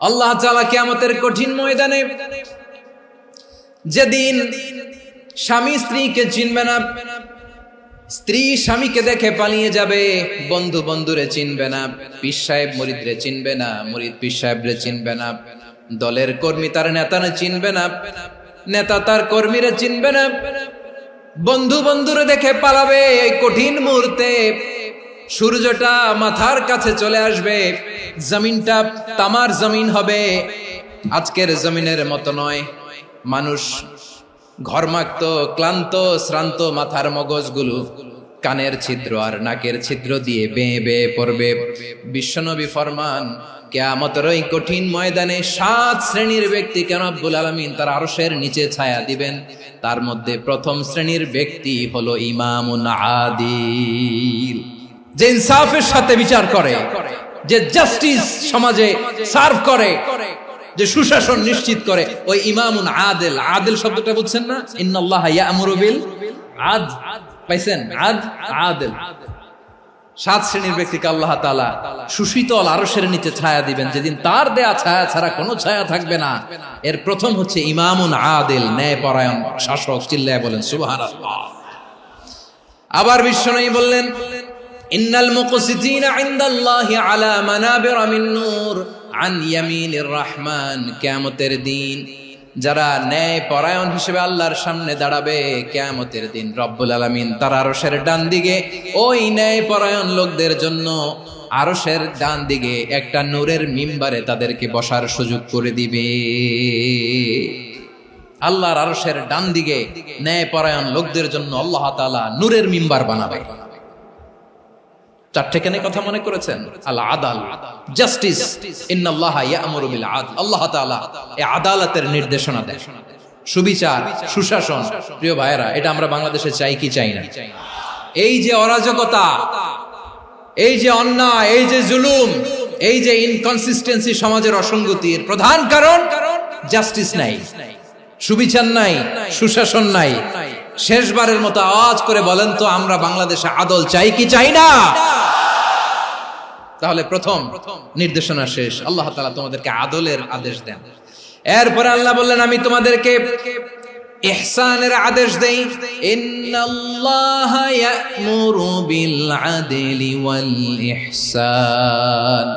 আল্লাহ তাআলা কিয়ামতের কঠিন ময়দানে যেদিন স্বামী স্ত্রীকে চিনবে না, স্ত্রী স্বামীকে দেখে পালিয়ে যাবে, বন্ধু বন্ধুরে চিনবে না, পীর সাহেব মুরিদরে চিনবে না, মুরিদ পীর সাহেবরে চিনবে না, দলের কর্মী তার নেতারে চিনবে না, নেতা তার কর্মীরে চিনবে না, বন্ধু বন্ধুরে দেখে পালাবে। এই কঠিন মুহূর্তে সূর্যটা মাথার কাছে চলে আসবে, জমিনটা তামার জমিন হবে, আজকের জমিনের মতো নয়। মানুষ ঘর্মাক্ত, ক্লান্ত, শ্রান্ত মাথার মগজগুলো কানের ছিদ্র আর নাকের ছিদ্র দিয়ে বেয়ে বেয়ে পড়বে। বিশ্বনবী ফরমান, কিয়ামতের ওই কঠিন ময়দানে 7 শ্রেণীর ব্যক্তিকে রব্বুল আলামিন তার আরশের নিচে ছায়া দিবেন। তার মধ্যে প্রথম শ্রেণীর ব্যক্তি হলো ইমামুন আদিল, যে ইনসাফের সাথে বিচার করে, যে জাস্টিস সমাজে সার্ভ করে, যে সুশাসন নিশ্চিত করে, ওই ইমামুন আদিল। আদিল শব্দটা বুঝছেন না? ইন্নাল্লাহা ইয়া'মুরু বিল আদল, পাইছেন? আদিল। 7 শ্রেণীর ব্যক্তিকে আল্লাহ তাআলা সুশীতল আরশের নিচে ছায়া দিবেন, যেদিন তার দেয়া ছায়া ছাড়া কোনো ছায়া থাকবে না। এর প্রথম হচ্ছে ইমামুন আদিল, ন্যায়পরায়ণ শাসক। চিল্লায় বলেন সুবহানাল্লাহ। আবার বিশ্বনবী বললেন, ইন্নাল মুকসিতিনা ইনদাল্লাহি আলা মানাবিরা মিন নূর আন ইয়ামিনির রহমান। কিয়ামতের দিন যারা ন্যায় পরায়ণ হিসেবে আল্লাহর সামনে দাঁড়াবে, কিয়ামতের দিন রব্বুল আলামিন তার আরশের ডান দিকে ওই ন্যায় পরায়ণ লোকদের জন্য আরশের ডান দিকে একটা নূরের মিম্বারে তাদেরকে বসার সুযোগ করে দিবে। আল্লাহর আরশের ডান দিকে ন্যায় পরায়ণ লোকদের জন্য আল্লাহ তাআলা নূরের মিম্বার বানাবে। 4টে কেন কথা মনে করেছেন? আল আদাল, জাস্টিস। ইন্নাল্লাহা ইয়া'মুরু বিল আদল। আল্লাহ তাআলা এই আদালতের নির্দেশনা দেন, সুবিচার, সুশাসন। প্রিয় ভাইয়েরা, এটা আমরা বাংলাদেশে চাই কি চাই না? এই যে অরাজকতা, এই যে অন্যায়, এই যে জুলুম, এই যে ইনকনসিস্টেন্সি সমাজের অসঙ্গতির প্রধান কারণ জাস্টিস নাই, সুবিচার নাই, সুশাসন নাই। শেষবারের মতো আওয়াজ করে বলেন তো, আমরা বাংলাদেশে আদল চাই কি চাই না? তাহলে প্রথম নির্দেশনা শেষ। আল্লাহ তাআলা তোমাদেরকে আদলের আদেশ দেন। এরপরে আল্লাহ বললেন, আমি তোমাদেরকে ইহসানের আদেশ দেই। ইন্নাল্লাহা ইয়া'মুরু বিল আদলি ওয়াল ইহসান।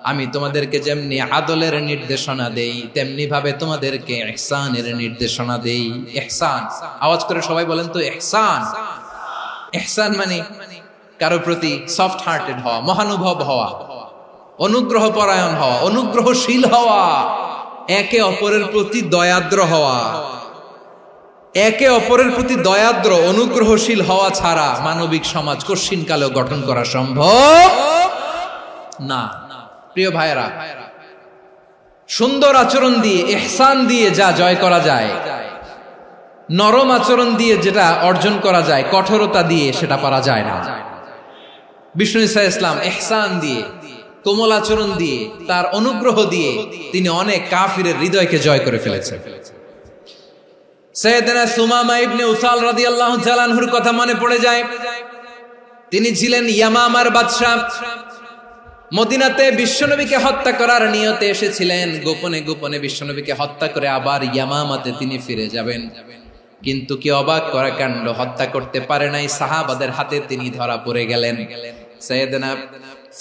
আমি তোমাদেরকে যেমনি আদলের নির্দেশনা দেই, তেমনি ভাবে তোমাদেরকে ইহসানের নির্দেশনা দেই। ইহসান, আওয়াজ করে সবাই বলেন তো ইহসান। ইহসান মানে কারো প্রতি সফট হার্টেড হওয়া, মহানুভব হওয়া, অনুগ্রহ পরায়ণ হওয়া, অনুগ্রহশীল হওয়া, একে অপরের প্রতি দয়াদ্র হওয়া। একে অপরের প্রতি দয়াদ্র, অনুগ্রহশীল হওয়া ছাড়া মানবিক সমাজ কশিনকালেও গঠন করা সম্ভব না। প্রিয় ভাইয়েরা, সুন্দর আচরণ দিয়ে, ইহসান দিয়ে যা জয় করা যায়, নরম আচরণ দিয়ে যেটা অর্জন করা যায়, কঠোরতা দিয়ে সেটা পারা যায় না। বিষ্ণু ঈসা ইসলাম ইহসান দিয়ে, কোমল আচরণ দিয়ে, তার অনুগ্রহ দিয়ে তিনি অনেক কাফিরের হৃদয়কে জয় করে ফেলেছেন। সাইয়েদনা সুমামা ইবনে উসাল রাদিয়াল্লাহু তাআলা আনহুর কথা মনে পড়ে যায়। তিনি ছিলেন ইয়ামামার বাদশা। মদিনাতে বিশ্বনবীকে হত্যা করার নিয়তে এসেছিলেন। গোপনে গোপনে বিশ্বনবীকে হত্যা করে আবার ইয়ামামাতে তিনি ফিরে যাবেন। কিন্তু কি অবাক করা কাণ্ড, হত্যা করতে পারে নাই, সাহাবাদের হাতে তিনি ধরা পড়ে গেলেন। সাইয়েদনা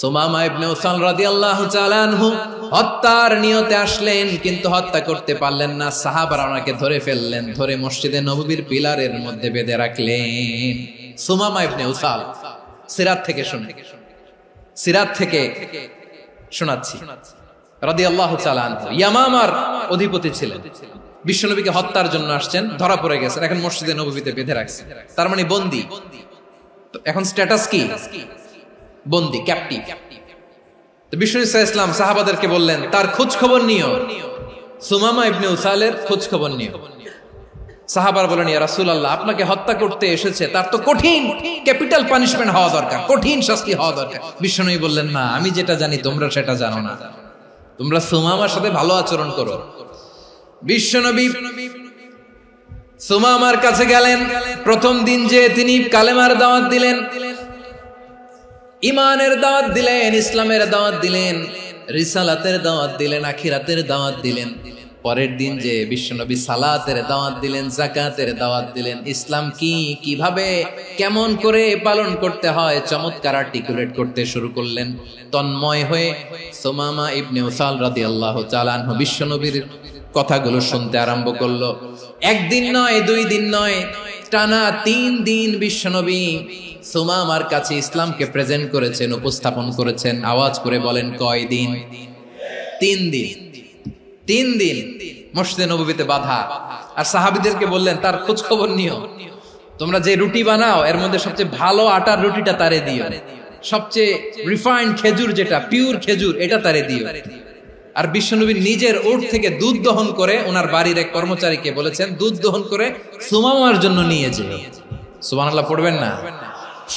সুমামা ইবনে উসাল রাদিয়াল্লাহু তাআলা আনহু হত্যার নিয়তে আসলেন, কিন্তু হত্যা করতে পারলেন না। সাহাবারা ওনাকে ধরে ফেললেন, ধরে মসজিদে নববীর পিলারের মধ্যে বেঁধে রাখলেন। সুমামা ইবনে উসাল, সিরাত থেকে শুনে, সিরাত থেকে শোনাচ্ছি, রাদিয়াল্লাহু তাআলা আনহু ইয়ামামার অধিপতি ছিলেন। বিশ্বনবীকে হত্যার জন্য আসছেন, ধরা পড়ে গেছেন, এখন মসজিদে নববীতে বেঁধে রাখছেন। তার মানে বন্দী। এখন স্ট্যাটাস কি? বন্দী, ক্যাপটিভ। তো বিষ্ণু ঈসা ইসলাম সাহাবাদেরকে বললেন, তার খোঁজ খবর নিও, সুমামা ইবনে উসালের খোঁজ খবর নিও। সাহাবারা বলেন, ইয়া রাসূলুল্লাহ, আপনাকে হত্যা করতে এসেছে, তার তো কঠিন ক্যাপিটাল পানিশমেন্ট হওয়া দরকার, কঠিন শাস্তি হওয়া দরকার। বিশ্বনবী বললেন, না, আমি যেটা জানি তোমরা সেটা জানো না, তোমরা সুমামার সাথে ভালো আচরণ করো। বিশ্বনবী সুমামার কাছে গেলেন। প্রথম দিন যে তিনি কালেমার দাওয়াত দিলেন, ইমানের দাওয়াত দিলেন, ইসলামের দাওয়াত দিলেন, রিসালাতের দাওয়াত দিলেন, আখিরাতের দাওয়াত দিলেন। পরের দিন যে বিশ্বনবী সালাতের দাওয়াত দিলেন, যাকাতের দাওয়াত দিলেন, ইসলাম কি, কিভাবে, কেমন করে পালন করতে হয় চমৎকার আর্টিকুলেট করতে শুরু করলেন। তন্ময় হয়ে সুমামা ইবনে উসাল রাদিয়াল্লাহু তাআলা আনহু বিশ্বনবীর কথাগুলো শুনতে আরম্ভ করলো। একদিন নয়, 2 দিন নয়, টানা 3 দিন বিশ্বনবী সুমামার কাছে ইসলামকে প্রেজেন্ট করেছেন, উপস্থাপন করেছেন। আওয়াজ করে বলেন, কয় দিন? 3 দিন। 3 দিন মসজিদে নববীতে বাধা। আর সাহাবীদেরকে বললেন, তার খোঁজ খবর নিও, তোমরা যে রুটি বানাও এর মধ্যে সবচেয়ে ভালো আটার রুটিটা তারে দিও, সবচেয়ে রিফাইন্ড খেজুর, যেটা পিওর খেজুর, এটা তারে দিও। আর বিশ্বনবী নিজের উট থেকে দুধ দহন করে ওনার বাড়ির এক কর্মচারীকে বলেছেন, দুধ দহন করে সুমামার জন্য নিয়ে যেও। সুবহানাল্লাহ পড়বেন না?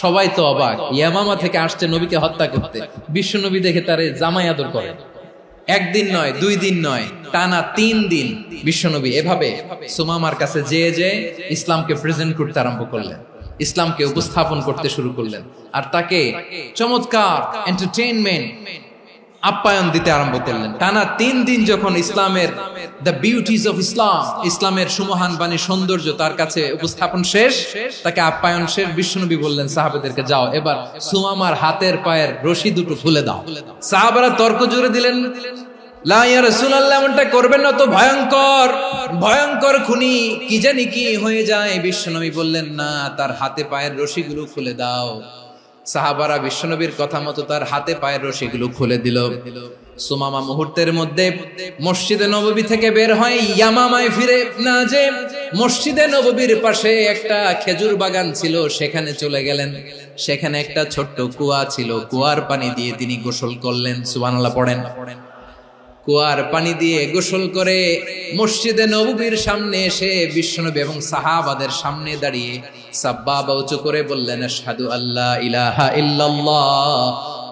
সবাই তো অবাক, ইয়ামামা থেকে আসছে নবীকে হত্যা করতে, বিশ্বনবী দেখে তারে জামাই আদর করে। একদিন নয়, 2 দিন নয়, টানা 3 দিন বিশ্বনবী এভাবে সুমামার কাছে যেয়ে ইসলামকে প্রেজেন্ট করতে আরম্ভ করলেন, ইসলামকে উপস্থাপন করতে শুরু করলেন। আর তাকে চমৎকার এন্টারটেইনমেন্ট, আপ্যায়ন দিতে আরম্ভ করলেন। টানা 3 দিন যখন ইসলামের দ্য বিউটিজ অফ ইসলাম, ইসলামের সুমহান বাণী, সৌন্দর্য তার কাছে উপস্থাপন শেষ, তাকে আপ্যায়ন শেষ, বিশ্বনবী বললেন সাহাবাদেরকে, যাও এবার সুমামার হাতের পায়ের রশি দুটো খুলে দাও। সাহাবারা তর্ক জুড়ে দিলেন, লা ইয়া রাসূলুল্লাহ, এমনটা করবেন না, তো ভয়ঙ্কর ভয়ঙ্কর খুনি, কি জানি কি হয়ে যায়। বিশ্বনবী বললেন, না, তার হাতে পায়ের রশিগুলো খুলে দাও। সাহাবারা বিশ্বনবীর কথা মতো তার হাতে পায়ের রশিগুলো খুলে দিল। সুমামা মুহূর্তের মধ্যে মসজিদে নববী থেকে বের হয়, ইয়ামামায় ফিরে না যে মসজিদে নববীর পাশে একটা খেজুর বাগান ছিল, সেখানে চলে গেলেন। সেখানে একটা ছোট্ট কুয়া ছিল, কুয়ার পানি দিয়ে তিনি গোসল করলেন। সুবহানাল্লাহ পড়েন। কুয়ার পানি দিয়ে গোসল করে মসজিদে নববীর সামনে এসে বিশ্বনবী এবং সাহাবাদের সামনে দাঁড়িয়ে সাব্বাবা উঁচু করে বললেন, আশহাদু আল্লা ইলাহা ইল্লাল্লাহ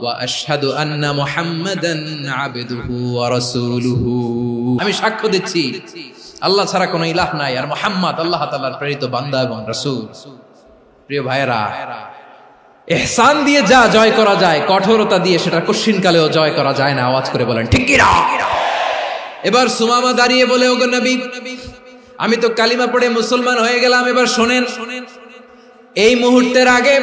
ওয়া আশহাদু আন্না মুহাম্মাদান আবদুহু ওয়া রাসূলুহু। আমি সাক্ষ্য দিচ্ছি আল্লাহ ছাড়া কোনো ইলাহ নাই, আর মুহাম্মদ আল্লাহ তাআলার প্রেরিত বান্দা এবং রাসূল। প্রিয় ভাইয়েরা, ইহসান দিয়ে যা জয় করা যায়, কঠোরতা দিয়ে সেটা কঠিনকালেও জয় করা যায় না। আওয়াজ করে বলেন, ঠিক কি না? এবার সুমামা দাঁড়িয়ে বলে, ওগো নবী, আমি তো কালিমা পড়ে মুসলমান হয়ে গেলাম, এবার শোনেন, এই মুহূর্তের আগে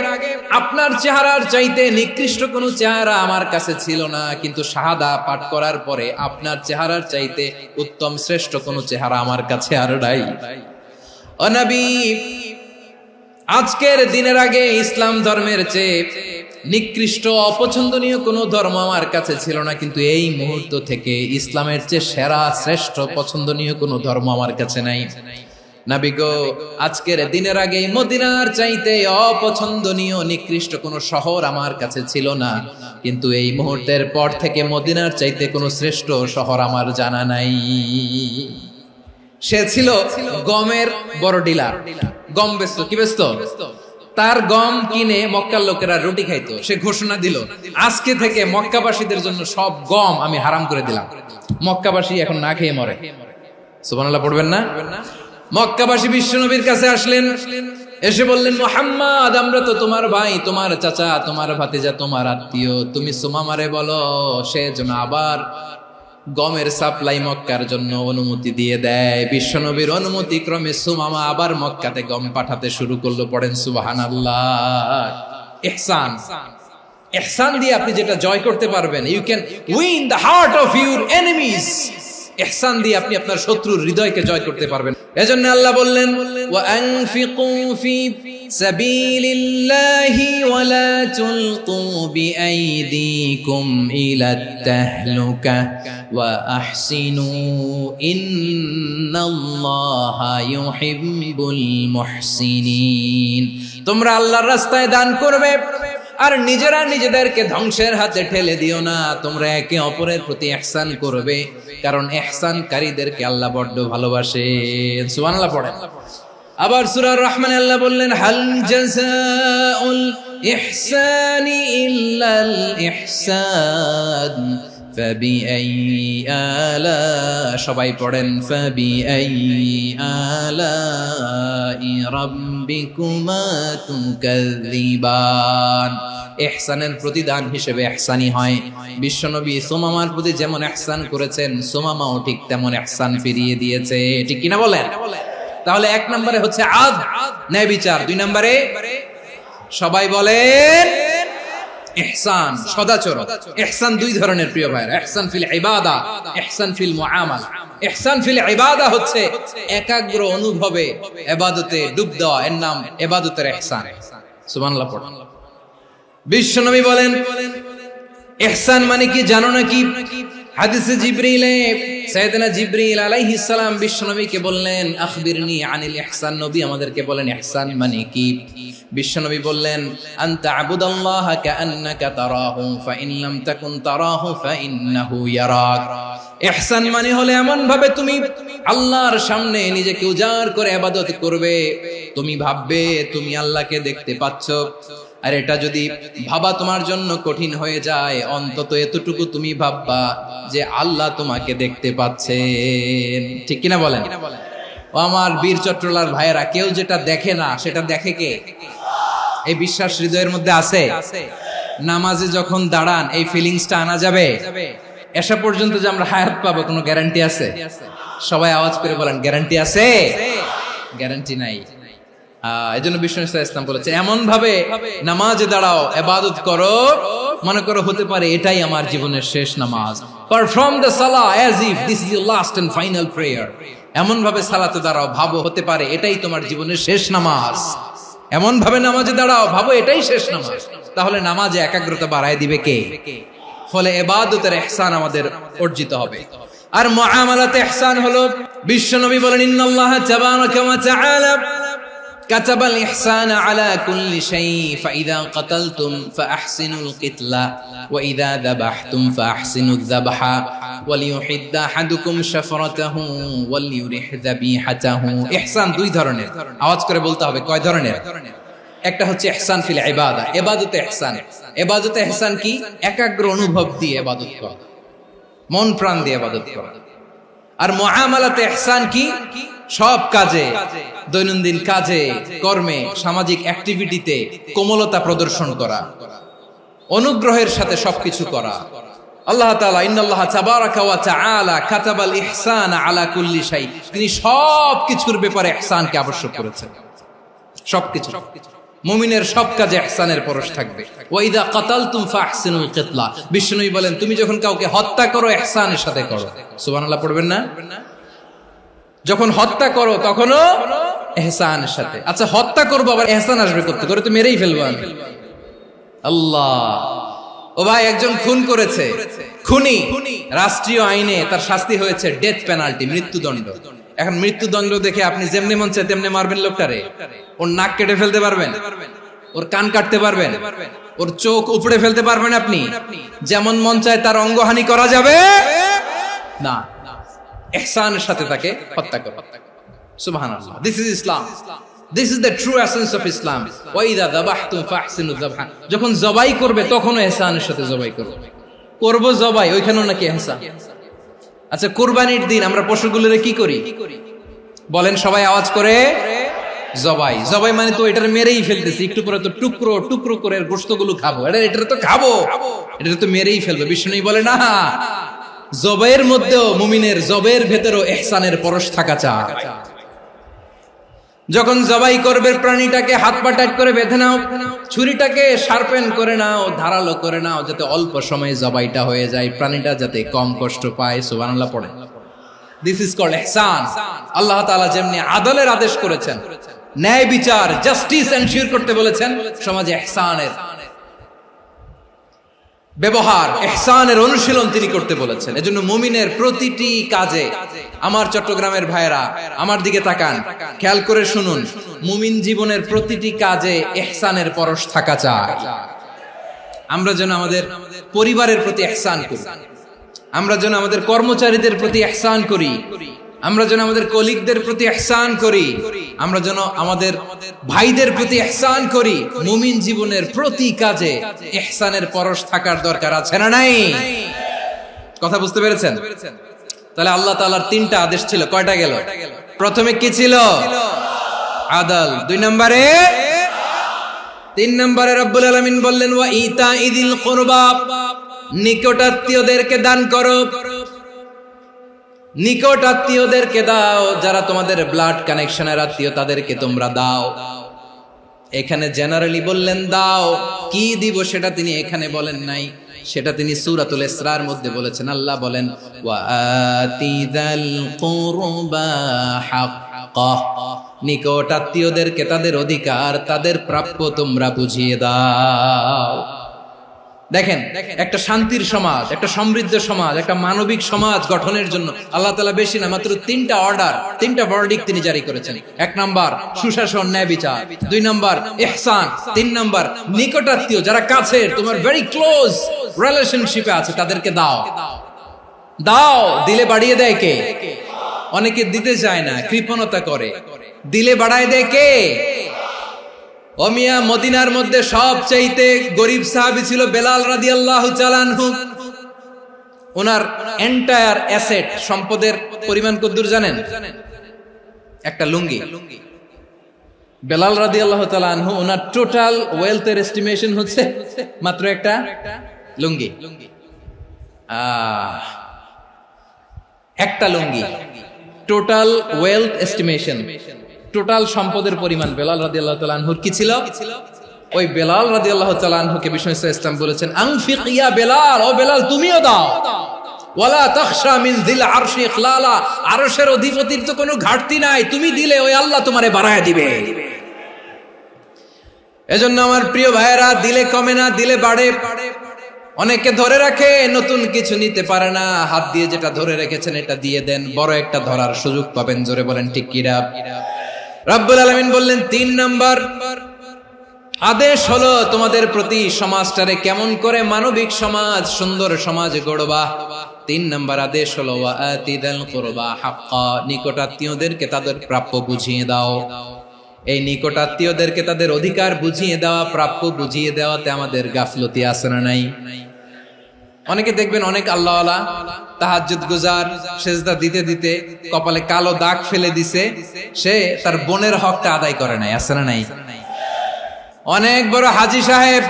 আপনার চেহারার চাইতে নিকৃষ্ট কোনো চেহারা আমার কাছে ছিল না, কিন্তু শাহাদা পাঠ করার পরে আপনার চেহারার চাইতে উত্তম শ্রেষ্ঠ কোনো চেহারা আমার কাছে আর নাই। ও নবী, আজকের দিনের আগে ইসলাম ধর্মের চেয়ে নিকৃষ্ট অপছন্দনীয় কোনো ধর্ম আমার কাছে ছিল না, কিন্তু এই মুহূর্ত থেকে ইসলামের চেয়ে সেরা শ্রেষ্ঠ পছন্দনীয় কোনো ধর্ম আমার কাছে নাই। নবী গো, আজকের দিনের আগে মদিনার চাইতে অপছন্দনীয় নিকৃষ্ট কোনো শহর আমার কাছে ছিল না, কিন্তু এই মুহূর্তের পর থেকে মদিনার চাইতে কোনো শ্রেষ্ঠ শহর আমার জানা নাই। সে ছিল গমের বড় ডিলার, গম বেচত। কি বেচত? তার গম কিনে মক্কার লোকেরা রুটি খাইতো। সে ঘোষণা দিল, আজকে থেকে মক্কাবাসীদের জন্য সব গম আমি হারাম করে দিলাম, মক্কাবাসী এখন না খেয়ে মরে। সুবহানাল্লাহ পড়বেন না? মক্কাবাসী বিশ্বনবীর কাছে আসলেন, এসে বললেন, মুহাম্মদ, আমরা তো তোমার ভাই, তোমার চাচা, তোমার ভাতিজা, তোমার আত্মীয়, তুমি সুমামারে বলো সে যেন আবার গমের সাপ্লাই মক্কার জন্য অনুমতি দিয়ে দেয়। বিশ্বনবীর অনুমতি ক্রমে সুমামা আবার মক্কাতে গম পাঠাতে শুরু করলো। পড়েন সুবহানাল্লাহ। ইহসান, ইহসান দিয়ে আপনি যেটা জয় করতে পারবেন, you can win the heart of your enemies. ইহসান দিয়ে আপনি আপনার শত্রুর হৃদয়কে জয় করতে পারবেন। এজন্য আল্লাহ বললেন, ওয়া আনফিকু ফি সাবিলিল্লাহি ওয়া লা তুলকু বিআইদিকুম ইলাত তাহলুকা ওয়া আহসিনু ইন্নাল্লাহা ইউহিব্বুল মুহসিনিন। তোমরা আল্লাহর রাস্তায় দান করবে আর নিজেরা নিজেদেরকে ধ্বংসের হাতে ঠেলে দিও না। তোমরা একে অপরের প্রতি ইহসান করবে, কারণ ইহসানকারীদেরকে আল্লাহ বড় ভালোবাসেন। সুবহানাল্লাহ পড়েন। আবার সূরা রহমানে আল্লাহ বললেন, হাল জাযাউল ইহসানি ইল্লাল ইহসান ফাবিআইয়ি আলা, সবাই পড়েন, ফাবিআইয়ি আলাই রাব্বিকুমা তুকাযযিবান। ইহসানের প্রতিদান হিসেবে ইহসানি হয়। বিশ্বনবী সুমামার প্রতি যেমন ইহসান করেছেন, সুমামাও ঠিক তেমন ইহসান ফিরিয়ে দিয়েছে। ঠিক কিনা বলেন? তাহলে এক নম্বরে হচ্ছে আদ, ন্যায় বিচার। দুই নম্বরে সবাই বলেন ইহসান, সদাচরণ। ইহসান দুই ধরনের প্রিয় ভাইরা, ইহসান ফিল ইবাদা, ইহসান ফিল মুআমালা। ইহসান ফিল ইবাদা হচ্ছে একাগ্র অনুভবে ইবাদতে ডুব দেওয়া, এর নাম ইবাদতের ইহসান। সুবহানাল্লাহ পড়ুন। বিশ্বনবী বলেন ইহসান মানে কি জানো নাকি? হাদিসে জিবরিলে সাইয়েদনা জিবরিল আলাইহিস সালাম বিশ্বনবীকে বললেন আখবিরনি আনিল ইহসান। নবী আমাদেরকে বলেন ইহসান মানে কি? বিশ্বনবী বললেন আনতা আবুদাল্লাহা কাআন্নাকা তারাহু ফাইন লাম তাকুন তারাহু ফাইন্নাহু ইয়ারাক। ইহসান মানে হলো এমন ভাবে তুমি আল্লাহর সামনে নিজেকে উজাড় করে ইবাদত করবে, তুমি ভাববে তুমি আল্লাহকে দেখতে পাচ্ছ। আর এটা যদি ভাবা তোমার জন্য কঠিন হয়ে যায়, অন্তত এতটুকু তুমি ভাববা যে আল্লাহ তোমাকে দেখতে পাচ্ছেন। ঠিক কিনা বলেন? ও আমার বীর চট্টলার ভাইয়েরা, কেউ যেটা দেখে না সেটা দেখে কে? এই বিশ্বাস হৃদয়ের মধ্যে আছে? নামাজে যখন দাঁড়ান এই ফিলিংসটা আনা যাবে? এসা পর্যন্ত যে আমরা হায়াত পাবো কোনো গ্যারান্টি আছে? সবাই আওয়াজ করে বলেন গ্যারান্টি আছে? গ্যারান্টি নাই। এজন্য বিষ্ণু ইসলাম বলেছে এমন ভাবে নামাজে দাঁড়াও, ইবাদত করো, মনে করো হতে পারে এটাই আমার জীবনের শেষ নামাজ। Perform the salah as if this is your last and final prayer. এমন ভাবে সালাতে দাঁড়াও, ভাবো হতে পারে এটাই তোমার জীবনের শেষ নামাজ। এমন ভাবে নামাজে দাঁড়াও, ভাবো এটাই শেষ নামাজ। তাহলে নামাজে একাগ্রতা বাড়ায় দিবে কে? ফলে ইবাদতের ইহসান আমাদের অর্জিত হবে। আর মুআমালাতে ইহসান হলো, বিশ্বনবী বলেন ইন্নাল্লাহা তাবারাকা ওয়া তাআলা কাতাবাল ইহসানা আলা কুল্লি শাই ফাইযা কাতালতুম ফাআহসিনুল কিতলা ওয়া ইযা যাবাহতুম ফাআহসিনুয যাবহা ওয়ালিয়ুহিদ্দা আহাদুকুম শাফরাতাহু ওয়ালিয়ুরিহ যাবিহাতাহু। ইহসান দুই ধরনের, আওয়াজ করে বলতে হবে কয় ধরনের? একটা হচ্ছে ইহসান ফিল ইবাদা, ইবাদতে ইহসান। ইবাদতে ইহসান কি? একাগ্র অনুভব দিয়ে ইবাদত করা, মন প্রাণ দিয়ে ইবাদত করা। আর মুআমালাতে ইহসান কি? সব কাজে, দৈনন্দিন কাজে, কর্মে, সামাজিক অ্যাক্টিভিটিতে কোমলতা প্রদর্শন করা, অনুগ্রহের সাথে সবকিছু করা। আল্লাহ তাআলা ইন্নাল্লাহা তাবারাকা ওয়া তাআলা কাতাবাল ইহসানা আলা কুল্লি শাই, তিনি সবকিছুর ব্যাপারে ইহসানকে আবশ্যক করেছেন। সবকিছু, মুমিনের সব কাজে ইহসানের পরশ থাকবে। ওয়া ইযা কাতালতুম ফাহসিনুল কিতলা, বিষ্ণুই বলেন তুমি যখন কাউকে হত্যা করো ইহসানের সাথে করো। সুবহানাল্লাহ পড়বেন না? যখন হত্যা করো তখনও ইহসানের সাথে। আচ্ছা হত্যা করবো আবার ইহসান আসবে করতে করে তো মেরেই ফেলবো আমি। আল্লাহ, ও ভাই একজন খুন করেছে, খুনি, রাষ্ট্রীয় আইনে তার শাস্তি হয়েছে ডেথ পেনাল্টি, মৃত্যুদণ্ড। এখন মৃত্যুদণ্ড দেখে আপনি যেমনি মন চায় তেমনি মারবেন লোকটারে? ওর নাক কেটে ফেলতে পারবেন? ওর কান কাটতে পারবেন? ওর চোখ উপড়ে ফেলতে পারবেন আপনি? যেমন মন চায় তার অঙ্গহানি করা যাবে না। ইহসানের সাথে তাকে হত্যা করো। সুবহানাল্লাহ, this is Islam, this is the true essence of Islam. ওয়া ইযা যাবাহতুম ফাহসিনুয যাবহা, যখন জবাই করবে তখনও ইহসানের সাথে জবাই করবে। করব জবাই, ওইখানেও নাকি ইহসান। আচ্ছা কুরবানির দিন আমরা পশুগুলোরে কি করি বলেন সবাই আওয়াজ করে? জবাই। জবাই মানে তো এটারে মেরেই ফেলতেছি, একটু পরে তো টুকরো টুকরো করে গোশতগুলো খাবো, এটা তো খাবো, এটা তো মেরেই ফেলবে। বিষ্ণু বলে না, জবাইয়ের মধ্যেও মুমিনের জবাইয়ের ভেতরেও ইহসানের পরশ থাকা চাই। যখন জবাই করবে প্রাণীটাকে হাত পা টাইট করে বেঁধে নাও, ছুরিটাকে শার্পেন করে নাও, ধারালো করে নাও, যাতে অল্প সময়ে জবাইটা হয়ে যায়, প্রাণীটা যাতে কম কষ্ট পায়। সুবহানাল্লাহ পড়ে। দিস ইজ কল্ড ইহসান। আল্লাহ তাআলা যেমনি আদলের আদেশ করেছেন, ন্যায় বিচার, জাস্টিস এনশিওর করতে বলেছেন, সমাজে ইহসানের ব্যবহার, ইহসানের অনুশীলন তিনি করতে বলেছেন। এজন্য মুমিনের প্রতিটি কাজে, আমার চট্টগ্রামের ভাইয়েরা আমার দিকে তাকান, খেয়াল করে শুনুন, মুমিন জীবনের প্রতিটি কাজে ইহসানের পরশ থাকা চাই। আমরা যেন আমাদের পরিবারের প্রতি ইহসান করি, আমরা যেন আমাদের কর্মচারীদের প্রতি ইহসান করি, আমরা যেন আমাদের কলিগদের প্রতি ইহসান করি, আমরা যেন আমাদের ভাইদের প্রতি ইহসান করি। মুমিন জীবনের প্রতি কাজে ইহসানের পরশ থাকার দরকার আছে না নাই? কথা বুঝতে পেরেছেন? তাহলে আল্লাহ তাআলার তিনটা আদেশ ছিল, কয়টা গেল? প্রথমে কি ছিল? আদল। দুই নম্বরে তিন নম্বরে রব্বুল আলামিন বললেন ওয়া ইতাইদিল কুরবা, নিকট আত্মীয়দেরকে দান করো। নিকট আত্মীয়দেরকে দাও, যারা তোমাদের ব্লাড কানেকশনের আত্মীয় তাদেরকে তোমরা দাও। এখানে জেনারেলি বললেন দাও, কি দিব সেটা তিনি এখানে বলেন নাই, সেটা তিনি সূরাতুল ইসরার মধ্যে বলেছেন। আল্লাহ বলেন ওয়া আতিযাল কুরবা হাক্কাহ, নিকট আত্মীয়দেরকে তাদের অধিকার, তাদের প্রাপ্য তোমরা বুঝিয়ে দাও। দেখেন, একটা শান্তির সমাজ, একটা সমৃদ্ধ সমাজ, একটা মানবিক সমাজ গঠনের জন্য আল্লাহ তাআলা বেশি না মাত্র তিনটা অর্ডার, তিনটা ভার্ডিক্ট তিনি জারি করেছেন। এক নাম্বার সুশাসন, ন্যায় বিচার। দুই নাম্বার ইহসান। তিন নাম্বার নিকটাত্মীয়, যারা কাছের, তোমার ভেরি ক্লোজ রিলেশনশিপে আছে, তাদেরকে দাও। দাও, দিলে বাড়িয়ে দেয় কে? অনেকে দিতে চায় না, কৃপণতা করে। দিলে বাড়ায় দেয় কে? ও মিয়া, মদিনার মধ্যে সবচাইতে গরিব সাহাবী ছিল বেলাল রাদিয়াল্লাহু তাআলা আনহু। ওনার এন্টায়ার অ্যাসেট, সম্পদের পরিমাণ কতদূর জানেন? একটা লুঙ্গি। বেলাল রাদিয়াল্লাহু তাআলা আনহু, ওনার টোটাল ওয়েলথের এস্টিমেশন হচ্ছে মাত্র একটা লুঙ্গি। একটা লুঙ্গি, টোটাল ওয়েলথ এস্টিমেশন, টোটাল সম্পদের পরিমাণ বেলাল রাদিয়াল্লাহু তাআলা আনহুর কি ছিল? ওই বেলাল রাদিয়াল্লাহু তাআলা আনহুকে বিষ্ণু ইসলাম বলেছেন আনফিক ইয়া বেলাল, ও বেলাল তুমিও দাও। ওয়ালা তাখশা মিন যিল আরশি ইখলালা, আরশের অধিপতির তো কোনো ঘাটতি নাই, তুমি দিলে ওই আল্লাহ তোমারে বাড়ায় দিবে। এজন্য আমার প্রিয় ভাইয়েরা, দিলে কমে না, দিলে বাড়ে। অনেকে ধরে রাখে, নতুন কিছু নিতে পারে না, হাত দিয়ে যেটা ধরে রেখেছেন এটা দিয়ে দেন, বড় একটা ধরার সুযোগ পাবেন। জোরে বলেন ঠিক কিনা? রব্বুল আলামিন বললেন তিন নাম্বার আদেশ হলো তোমাদের প্রতি সমাজটারে কেমন করে মানবিক সমাজ, সুন্দর সমাজ গড়বা। তিন নাম্বার আদেশ হলো ওয়া আতিদাল কুরবা হাক্কা, নিকটাত্মীয়দেরকে তাদের প্রাপ্য বুঝিয়ে দাও। এই নিকটাত্মীয়দেরকে তাদের অধিকার বুঝিয়ে দেওয়া, প্রাপ্য বুঝিয়ে দেওয়াতে আমাদের গাফলতি আছে না নাই? অনেকে দেখবেন অনেক আল্লাহওয়ালা, তাহাজ্জুদ গুজার, সেজদা দিতে দিতে কপালে কালো দাগ ফেলে দিছে, সে তার বোনের হকটা আদায় করে নাই, আছে না নাই? অনেক বড় হাজী সাহেব,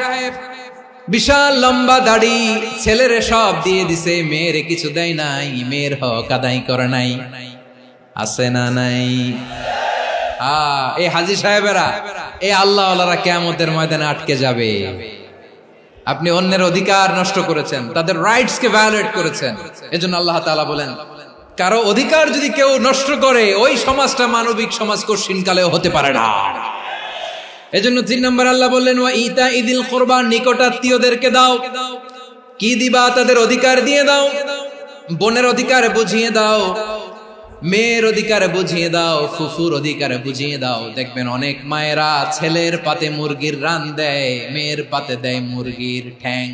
বিশাল লম্বা দাড়ি, ছেলেরে সব দিয়ে দিছে, মেয়েরে কিছু দেয় নাই, মেয়ের হক আদায় করে নাই, আছে না নাই? এই হাজী সাহেবেরা, এই আল্লাহওয়ালারা কিয়ামতের ময়দানে আটকে যাবে। আপনি অন্যের অধিকার নষ্ট করেছেন, তাদের রাইটস কে ভায়োলেট করেছেন। এজন্য আল্লাহ তাআলা বলেন, কারো অধিকার যদি কেউ নষ্ট করে, ওই সমাজটা মানবিক সমাজ কঠিনকালেও হতে পারে না। এজন্য তিন নম্বর আল্লাহ বললেন ওয়া ইতাইদিল কুরবা, নিকটাত্মীয়দেরকে দাও। কি দিবা? তাদের অধিকার দিয়ে দাও। বোনের অধিকার বুঝিয়ে দাও, মেয়ের অধিকার বুঝিয়ে দাও, ফুফুর অধিকার বুঝিয়ে দাও। দেখবেন অনেক মায়েরা ছেলের পাতে মুরগির রান দেয়, মেয়ের পাতে দেয় মুরগির ঠ্যাং।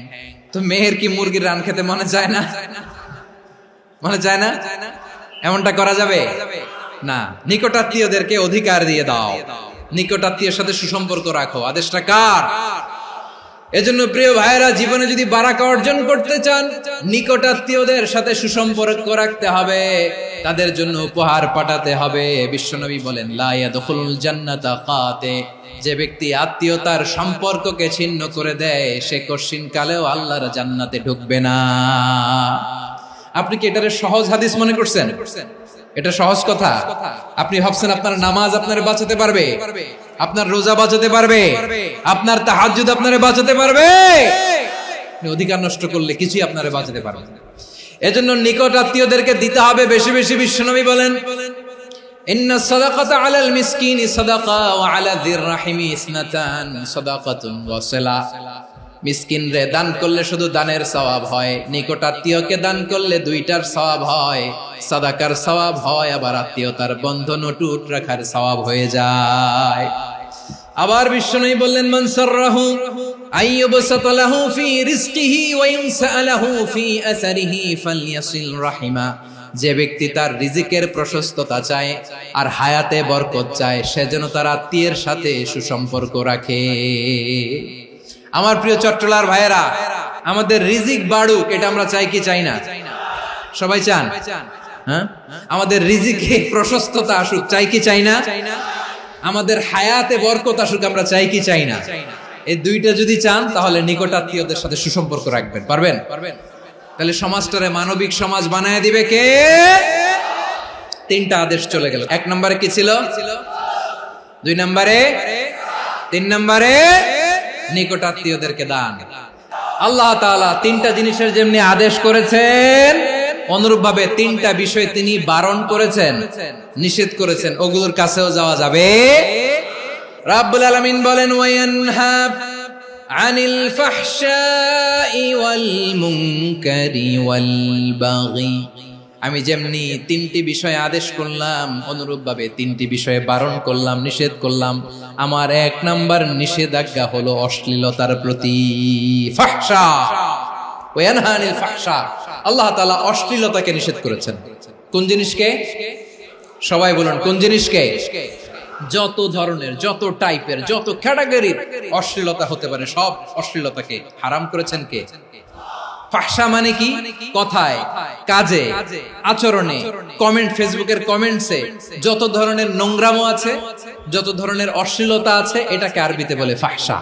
তো মেয়ের কি মুরগির রান খেতে মনে চায় না? মনে চায় না? এমনটা করা যাবে না। নিকটাত্মীয়দেরকে অধিকার দিয়ে দাও, নিকটাত্মীয়ের সাথে সুসম্পর্ক রাখো। আদেশটা কার? এজন্য প্রিয় ভাইয়েরা, জীবনে যদি বারাকা অর্জন করতে চান, নিকটাত্মীয়দের সাথে সুসম্পর্ক রাখতে হবে, তাদের জন্য উপহার পাঠাতে হবে। বিশ্বনবী বলেন লা ইয়াদখুলুল জান্নাতা কাতে, যে ব্যক্তি আত্মীয়তার সম্পর্ককে ছিন্ন করে দেয়, সে কঠিন কালেও আল্লাহর জান্নাতে ঢুকবে না। আপনি কি এটারে সহজ হাদিস মনে করছেন? এটা সহজ কথা? আপনি ভাবছেন আপনার নামাজ আপনারে বাঁচাতে পারবে, আপনার রোজা বাঁচাতে পারবে, আপনার তাহাজ্জুদ আপনারে বাঁচাতে পারবে? অধিকার নষ্ট করলে কিছুই আপনারে বাঁচাতে পারবে না। এজন্য নিকট আত্মীয়দেরকে দিতে হবে বেশি বেশি। বিশ্বনবী বলেন ইন্না সাদাকাতা আলাল মিসকিনি সাদাকা ওয়া আলা যির রাহিমি ইসনাতান সাদাকাতুন ওয়া সিলা। মিসকিন রে দান করলে শুধু দানের সওয়াব হয়, নিকট আত্মীয়কে দান করলে দুইটার সওয়াব হয়, সাদাকার সওয়াব হয়, আবার আত্মীয়তার বন্ধন অটুট রাখার সওয়াব হয়ে যায়। আবার বিশ্বনবী বললেন মান সাররাহু আইয়ুবসাতা লাহু ফি রিজকিহি ওয়া ইনসালাহু ফি আসারিহি ফালইয়াসিল রাহিমা। যে ব্যক্তি তার রিজিকের প্রশস্ততা চায় আর হায়াতে বরকত চায়, সে যেন তার আত্মীয়ের সাথে সুসম্পর্ক রাখে। আমার প্রিয় চট্টলার ভাইয়েরা, আমাদের রিজিক বাড়ুক, এটা আমরা চাই কি চাই না? সবাই চান? হ্যাঁ, আমাদের রিজিকে প্রশস্ততা আসুক, চাই কি চাই না? আমাদের হায়াতে বরকত আসুক, আমরা চাই কি চাই না? এই দুইটা যদি চান তাহলে নিকটাত্মীয়দের সাথে সুসম্পর্ক রাখবেন। পারবেন? তাহলে সমাজটারে মানবিক সমাজ বানায় দিবে কে? তিনটা আদেশ চলে গেল। 1 নম্বরে কি ছিল? 2 নম্বরে, 3 নম্বরে নিকটাত্মীয়দেরকে দান। আল্লাহ তাআলা তিনটা জিনিসের যেমনি আদেশ করেছেন, অনুরূপ ভাবে তিনটা বিষয় তিনি বারণ করেছেন, নিষেধ করেছেন। ওগুলোর কাছেও যাওয়া যাবে। রাব্বুল আলামিন বলেন, ওয়ায়ানহা আনিল ফাহশাই ওয়াল মুনকারি ওয়াল বাগি। আমি যেমনি তিনটি বিষয়ে আদেশ করলাম, অনুরূপ ভাবে তিনটি বিষয়ে বারণ করলাম, নিষেধ করলাম। আমার 1 নাম্বার নিষেধাজ্ঞা হলো অশ্লীলতার প্রতি। ফাহশা, ওয়ায়ানহা আনিল ফাহশা, আল্লাহ তাআলা অশ্লীলতাকে নিষেধ করেছেন। কোন জিনিসকে? সবাই বলুন, কোন জিনিসকে? যত ধরনের, যত টাইপের, যত ক্যাটাগরির অশ্লীলতা হতে পারে সব অশ্লীলতাকে হারাম করেছেন কে? ফাহশা মানে কি? কথায়, কাজে, আচরণে, কমেন্ট, ফেসবুকের কমেন্টসে যত ধরনের নোংরামো আছে, যত ধরনের অশ্লীলতা আছে, এটাকে আরবিতে বলে ফাহশা।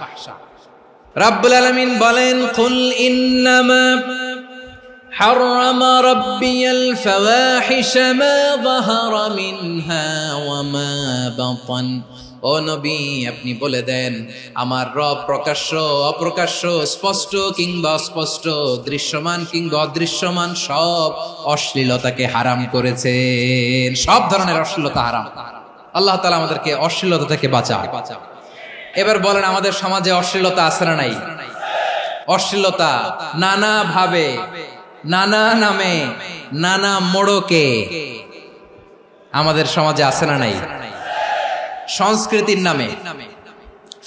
রাব্বুল আলামিন বলেন, কুল ইন্নামা حرم ربي الفواحش ما ظهر منها وما بطن। ও নবী, আপনি বলে দেন, আমার রব প্রকাশ্য, অপ্রকাশ্য, স্পষ্ট কিংবা অস্পষ্ট, দৃশ্যমান কিংবা অদৃশ্যমান সব অশ্লীলতাকে হারাম করেছেন। সব ধরনের অশ্লীলতা হারাম। আল্লাহ তাআলা আমাদেরকে অশ্লীলতা থেকে বাঁচান। এবার বলেন, আমাদের সমাজে অশ্লীলতা আছে না নাই? অশ্লীলতা নানা ভাবে, নানা নামে, নানা মোড়কে আমাদের সমাজে আছে না নাই? সংস্কৃতির নামে,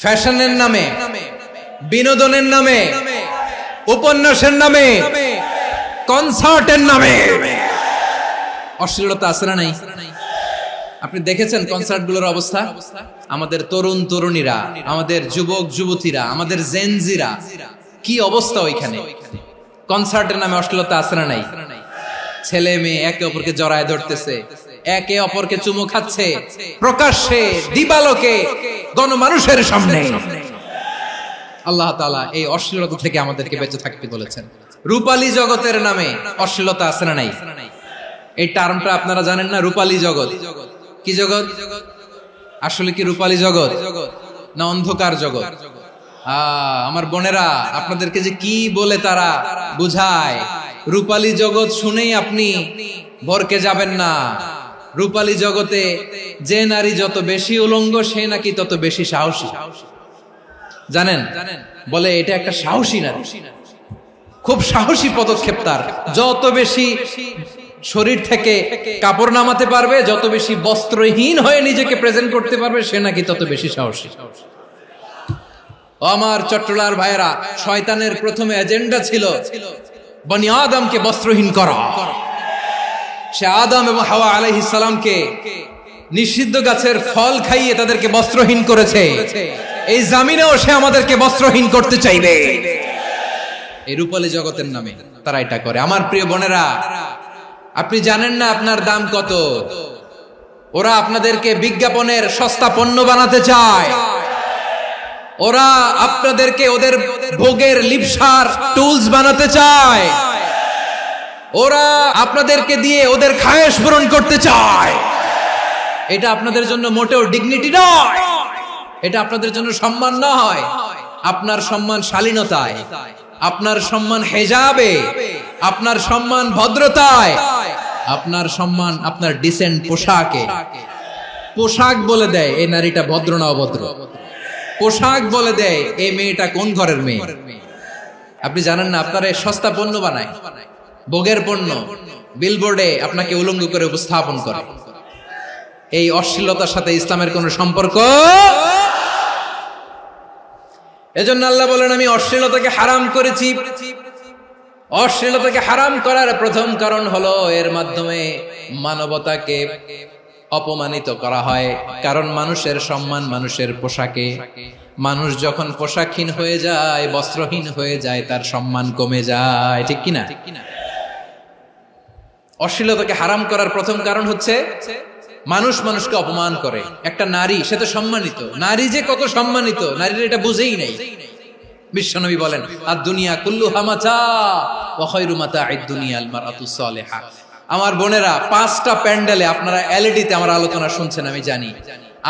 ফ্যাশনের নামে, বিনোদনের নামে, উপন্যাসের নামে, কনসার্টের নামে অশ্লীলতা আছে না নাই? আপনি দেখেছেন কনসার্টগুলোর অবস্থা? আমাদের তরুণ তরুণীরা, আমাদের যুবক যুবতীরা, আমাদের জেনজিরা, কি অবস্থা ওইখানে? কনসার্টের নামে অশ্লীলতা আছে না নাই? ছেলে মেয়ে একে অপরকে জড়ায় ধরতেছে, একে অপরকে চুমু খাচ্ছে, প্রকাশ্যে, দিবালোকে, গণমানুষের সামনে। আল্লাহ তাআলা এই অশ্লীলতা থেকে আমাদেরকে বেঁচে থাকতে বলেছেন। রূপালী জগতের নামে অশ্লীলতা আছে না নাই? এই টার্মটা আপনারা জানেন না? রূপালী জগৎ কি জগৎ? আসলে কি রূপালী জগৎ না অন্ধকার জগৎ? আমার বোনেরা, আপনাদেরকে যে কি বলে তারা বুঝায়, রূপালী জগৎ শুনেই আপনি ভরকে যাবেন না। রূপালী জগতে যে নারী যত বেশি উলঙ্গ, সে নাকি তত বেশি সাহসী। জানেন? বলে এটা একটা সাহসী নারী, খুব সাহসী পদক্ষেপ তার। যত বেশি শরীর থেকে কাপড় নামাতে পারবে, যত বেশি বস্ত্রহীন হয়ে নিজেকে প্রেজেন্ট করতে পারবে, সে নাকি তত বেশি সাহসী। আমার চট্টলার ভাইয়েরা, শয়তানের প্রথমে এজেন্ডা ছিল বনি আদমকে বস্ত্রহীন করা। সে আদম এবং হাওয়া আলাইহিস সালামকে নিষিদ্ধ গাছের ফল খাইয়ে তাদেরকে বস্ত্রহীন করেছে। এই জামিনেও সে আমাদেরকে বস্ত্রহীন করতে চাইবে। এই রূপালী জগতের নামে তারা এটা করে। আমার প্রিয় বোনেরা, আপনি জানেন না আপনার দাম কত? ওরা আপনাদেরকে বিজ্ঞাপনের সস্তা পণ্য বানাতে চায়। ওরা আপনাদেরকে ওদের ভোগের লিপসার টুলস বানাতে চায়। ওরা আপনাদেরকে দিয়ে ওদের খায়েশ পূরণ করতে চায়। এটা আপনাদের জন্য মোটেও ডিগনিটি নয়, এটা আপনাদের জন্য সম্মান নয়। আপনার সম্মান শালীনতায়, আপনার সম্মান হেজাবে, আপনার সম্মান ভদ্রতায়, আপনার সম্মান আপনার ডিসেন্ট পোশাকে। পোশাক বলে দেয় এই নারীটা ভদ্র না অভদ্র। পোশাক বলে দেয় এই মেয়েটা কোন ঘরের মেয়ে। আপনি জানেন না, আপনারা সস্তা পণ্য বানায়, ভোগের পণ্য, বিলবোর্ডে আপনাকে উলঙ্গ করে উপস্থাপন করে। এই অশ্লীলতার সাথে ইসলামের কোন সম্পর্ক। এজন্য আল্লাহ বলেন, আমি অশ্লীলতাকে হারাম করেছি। অশ্লীলতাকে হারাম করার প্রথম কারণ হলো এর মাধ্যমে মানবতাকে অপমানিত করা হয়। কারণ মানুষের সম্মান মানুষের পোশাকে। মানুষ যখন পোশাকহীন হয়ে যায়, বস্ত্রহীন হয়ে যায়, তার সম্মান কমে যায়। ঠিক কিনা? অশ্লীলতাকে হারাম করার প্রথম কারণ হচ্ছে মানুষ মানুষকে অপমান করে। একটা নারী, সে তো সম্মানিত, নারী যে কত সম্মানিত নারীরা এটা বুঝেই নাই। বিশ্বনবী বলেন আদ-দুনিয়া কুল্লুহা মাতা ওয়া খায়রু মাতা'আদ দুনিয়া আল মারআতুস সালিহা। আমার বোনেরা, 5টা প্যান্ডেলে আপনারা এলইডিতে আমার আলোচনা শুনছেন, আমি জানি।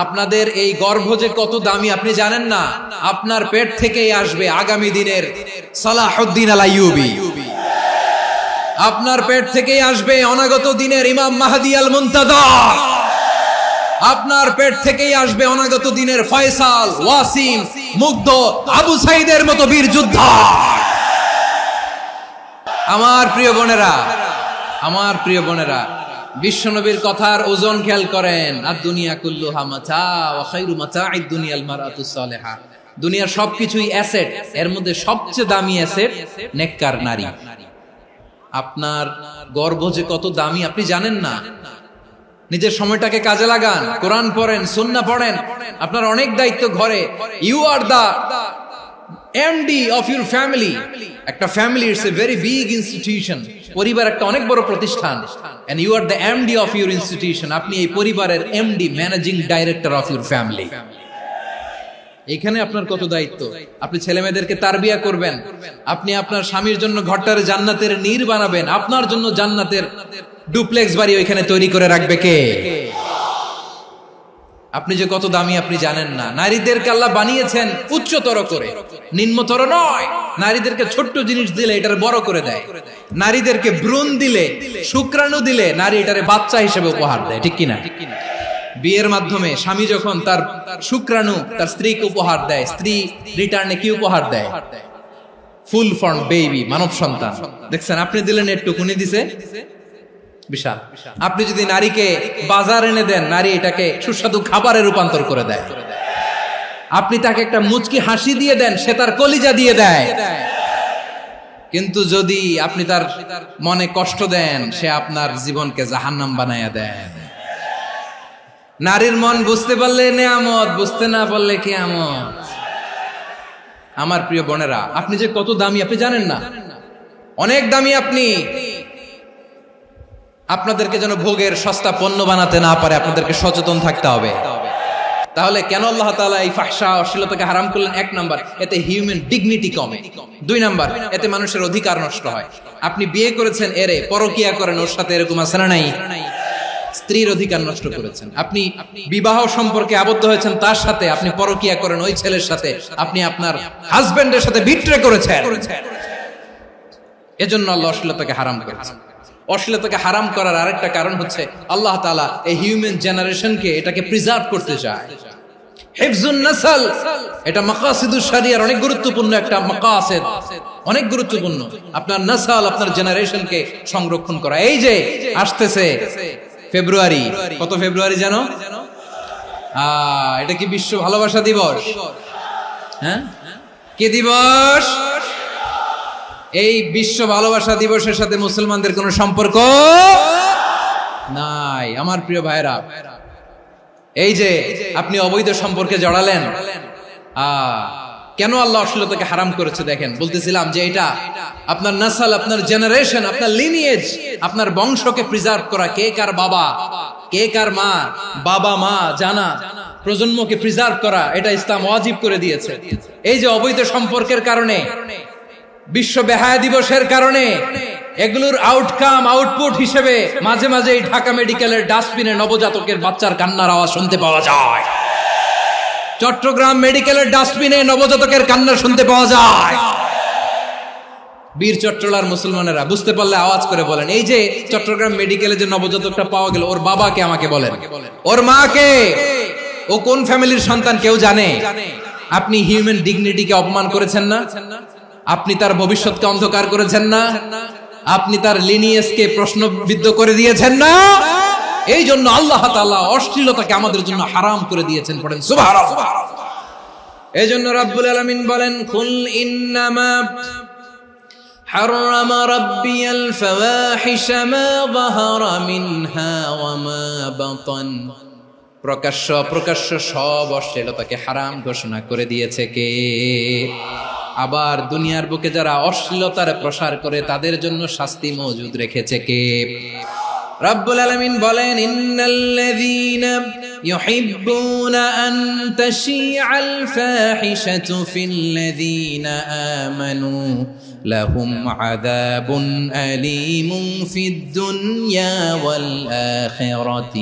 আপনাদের এই গর্ভ যে কত দামি আপনি জানেন না। আপনার পেট থেকেই আসবে আগামী দিনের সালাহুদ্দিন আল আইয়ুবী। আপনার পেট থেকেই আসবে অনাগত দিনের ইমাম মাহদী আল মুনতাযর। আপনার পেট থেকেই আসবে অনাগত দিনের ফয়সাল, ওয়াসিম, মুগ্ধ, আবু সাইদের মতো বীর যোদ্ধা। আমার প্রিয় বোনেরা, আমার প্রিয় বোনেরা, বিশ্বনবীর কথার ওজন খেয়াল করেন। আদ-দুনিয়া কুল্লুহা মাতা ওয়া খায়রু মাতা'আদ দুনিয়া আল মারআতুস সালিহা। দুনিয়ার সবকিছুই অ্যাসেট, এর মধ্যে সবচেয়ে দামি অ্যাসেট নেককার নারী। আপনার গর্ভ যে কত দামি আপনি জানেন না। নিজের সময়টাকে কাজে লাগান, কোরআন পড়েন, সুন্নাহ পড়েন। আপনার অনেক দায়িত্ব ঘরে। You are the MD of your family. একটা family it's a very big institution. পরিবার একটা অনেক বড় প্রতিষ্ঠান, and you are the MD of your institution. আপনি এই পরিবারের MD, managing director of your family. এখানে আপনার কত দায়িত্ব। আপনি ছেলে মেয়েদেরকে তারবিয়া করবেন, আপনি আপনার স্বামীর জন্য ঘরটারে জান্নাতের নীড় বানাবেন, আপনার জন্য জান্নাতের ডুপ্লেক্স বাড়ি ওইখানে তৈরি করে রাখবে কে? আপনি যে কত দামি আপনি জানেন না। নারীদেরকে আল্লাহ বানিয়েছেন উচ্চতর করে, নিম্নতর নয়। নারীদেরকে ছোট্ট জিনিস দিলে এটারে বড় করে দেয়। নারীদেরকে ভ্রূণ দিলে, শুক্রাণু দিলে নারী এটারে বাচ্চা হিসেবে উপহার দেয়, ঠিক কিনা? বিয়ের মাধ্যমে স্বামী যখন তার শুক্রাণু তার স্ত্রীকে উপহার দেয়, স্ত্রী রিটার্নে কি উপহার দেয়? ফুল ফর্ম বেবি, মানব সন্তান। দেখছেন, আপনি দিলেন একটুকুনি, দিছে বিশাল। আপনি যদি নারীকে বাজার এনে দেন, নারী এটাকে সুস্বাদু খাবারে রূপান্তর করে দেয়। আপনি তাকে একটা মুচকি হাসি দিয়ে দেন, সে তার কলিজা দিয়ে দেয়। কিন্তু যদি আপনি তার মনে কষ্ট দেন, সে আপনার জীবনকে জাহান্নাম বানায়া দেয়। নারীর মন বুঝতে পারলে নেয়ামত, বুঝতে না পারলে কিয়ামত। আমার প্রিয় বোনেরা, আপনি যে কত দামি আপনি জানেন না। অনেক দামি আপনি। আপনাদেরকে যেন ভোগের সস্তা পণ্য বানাতে না পারে, আপনাদেরকে সচেতন থাকতে হবে। তাহলে কেন আল্লাহ তাআলা এই ফাহশা, অশ্লীলতাকে হারাম করলেন? 1 নাম্বার, এতে হিউম্যান ডিগনিটি কমে। 2 নাম্বার, এতে মানুষের অধিকার নষ্ট হয়। আপনি বিয়ে করেছেন, এরে পরকিয়া করেন, ওর সাথে এরকম আছে না নাই? স্ত্রীর অধিকার নষ্ট করেছেন। আপনি বিবাহ সম্পর্কে আবদ্ধ হয়েছেন তার সাথে, আপনি পরকিয়া করেন ওই ছেলের সাথে, আপনি আপনার হাজবেন্ডের সাথে বিট্রে করেছেন। এজন্য আল্লাহ অশ্লীলতাকে হারাম করেছেন। অশ্লীলতাকে হারাম করার আরেকটা কারণ হচ্ছে আল্লাহ তাআলা এই হিউম্যান জেনারেশনকে এটাকে প্রিজার্ভ করতে চায়। হিফজুন নাসল, এটা মাকাসিদুশ শরিয়ার অনেক গুরুত্বপূর্ণ একটা মাকাসিদ, অনেক গুরুত্বপূর্ণ। আপনার নাসল, আপনার জেনারেশনকে সংরক্ষণ করা। এই যে আসতেছে ফেব্রুয়ারি, কত ফেব্রুয়ারি জানো? এটা কি বিশ্ব ভালোবাসা দিবস? হ্যাঁ, কি দিবস? এই বিশ্ব ভালোবাসা দিবসের সাথে মুসলমানদের কোনো সম্পর্ক নাই। আমার প্রিয় ভাইরা, এই যে আপনি অবৈধ সম্পর্কে জড়ালেন, কেন আল্লাহ অশ্লীলতাকে হারাম করেছে দেখেন। বলতেছিলাম যে এটা আপনার নাসল, আপনার জেনারেশন, আপনার লিনিয়েজ, আপনার বংশকে প্রিজার্ভ করা। কে কার বাবা, কে কার মা, বাবা মা জানা, প্রজন্মকে প্রিজার্ভ করা, এটা ইসলাম ওয়াজিব করে দিয়েছে। এই যে অবৈধ সম্পর্কের কারণে, বিশ্ব বেহায়া দিবসের কারণে, এগুলোর আউটকাম, আউটপুট হিসেবে মাঝে মাঝে এই ঢাকা মেডিকেলের ডাস্টবিনে নবজাতকের বাচ্চার কান্নার আওয়াজ শুনতে পাওয়া যায়। চট্টগ্রাম মেডিকেলের ডাস্টবিনে নবজাতকের কান্না শুনতে পাওয়া যায়। বীর চট্টলার মুসলমানেরা বুঝতে পারলে আওয়াজ করে বলেন, এই যে চট্টগ্রাম মেডিকেলে যে নবজাতকটা পাওয়া গেল, ওর বাবাকে আমাকে বলেন, ওর মাকে, ও কোন ফ্যামিলির সন্তান কেউ জানে? আপনি হিউম্যান ডিগনিটিকে অপমান করেছেন না? আপনি তার ভবিষ্যৎকে অন্ধকার করেছেন না? আপনি তার লিনিয়েজকে প্রশ্নবিদ্ধ করে দিয়েছেন না? এই জন্য আল্লাহ তাআলা অশ্লীলতাকে আমাদের জন্য হারাম করে দিয়েছেন। পড়েন সুবহানাল্লাহ। এই জন্য রাব্বুল আলামিন বলেন, কুল ইন্নামা হারাম রাব্বিয়াল ফাওয়াহিশা মা যাহারা মিনহা ওয়া মা বাতান। প্রকাশ্য অপ্রকাশ্য সব অশ্লীলতাকে হারাম ঘোষণা করে দিয়েছে কে? আবার দুনিয়ার বুকে যারা অশ্লীলতার প্রসার করে তাদের জন্য শাস্তি মজুদ রেখেছে কে? রব্বুল আলামিন বলেন, ইন্নাল্লাযীনা يحبون أن تشيع الفاحشة في الذين آمنوا لهم عذاب أليم في الدنيا والآخرة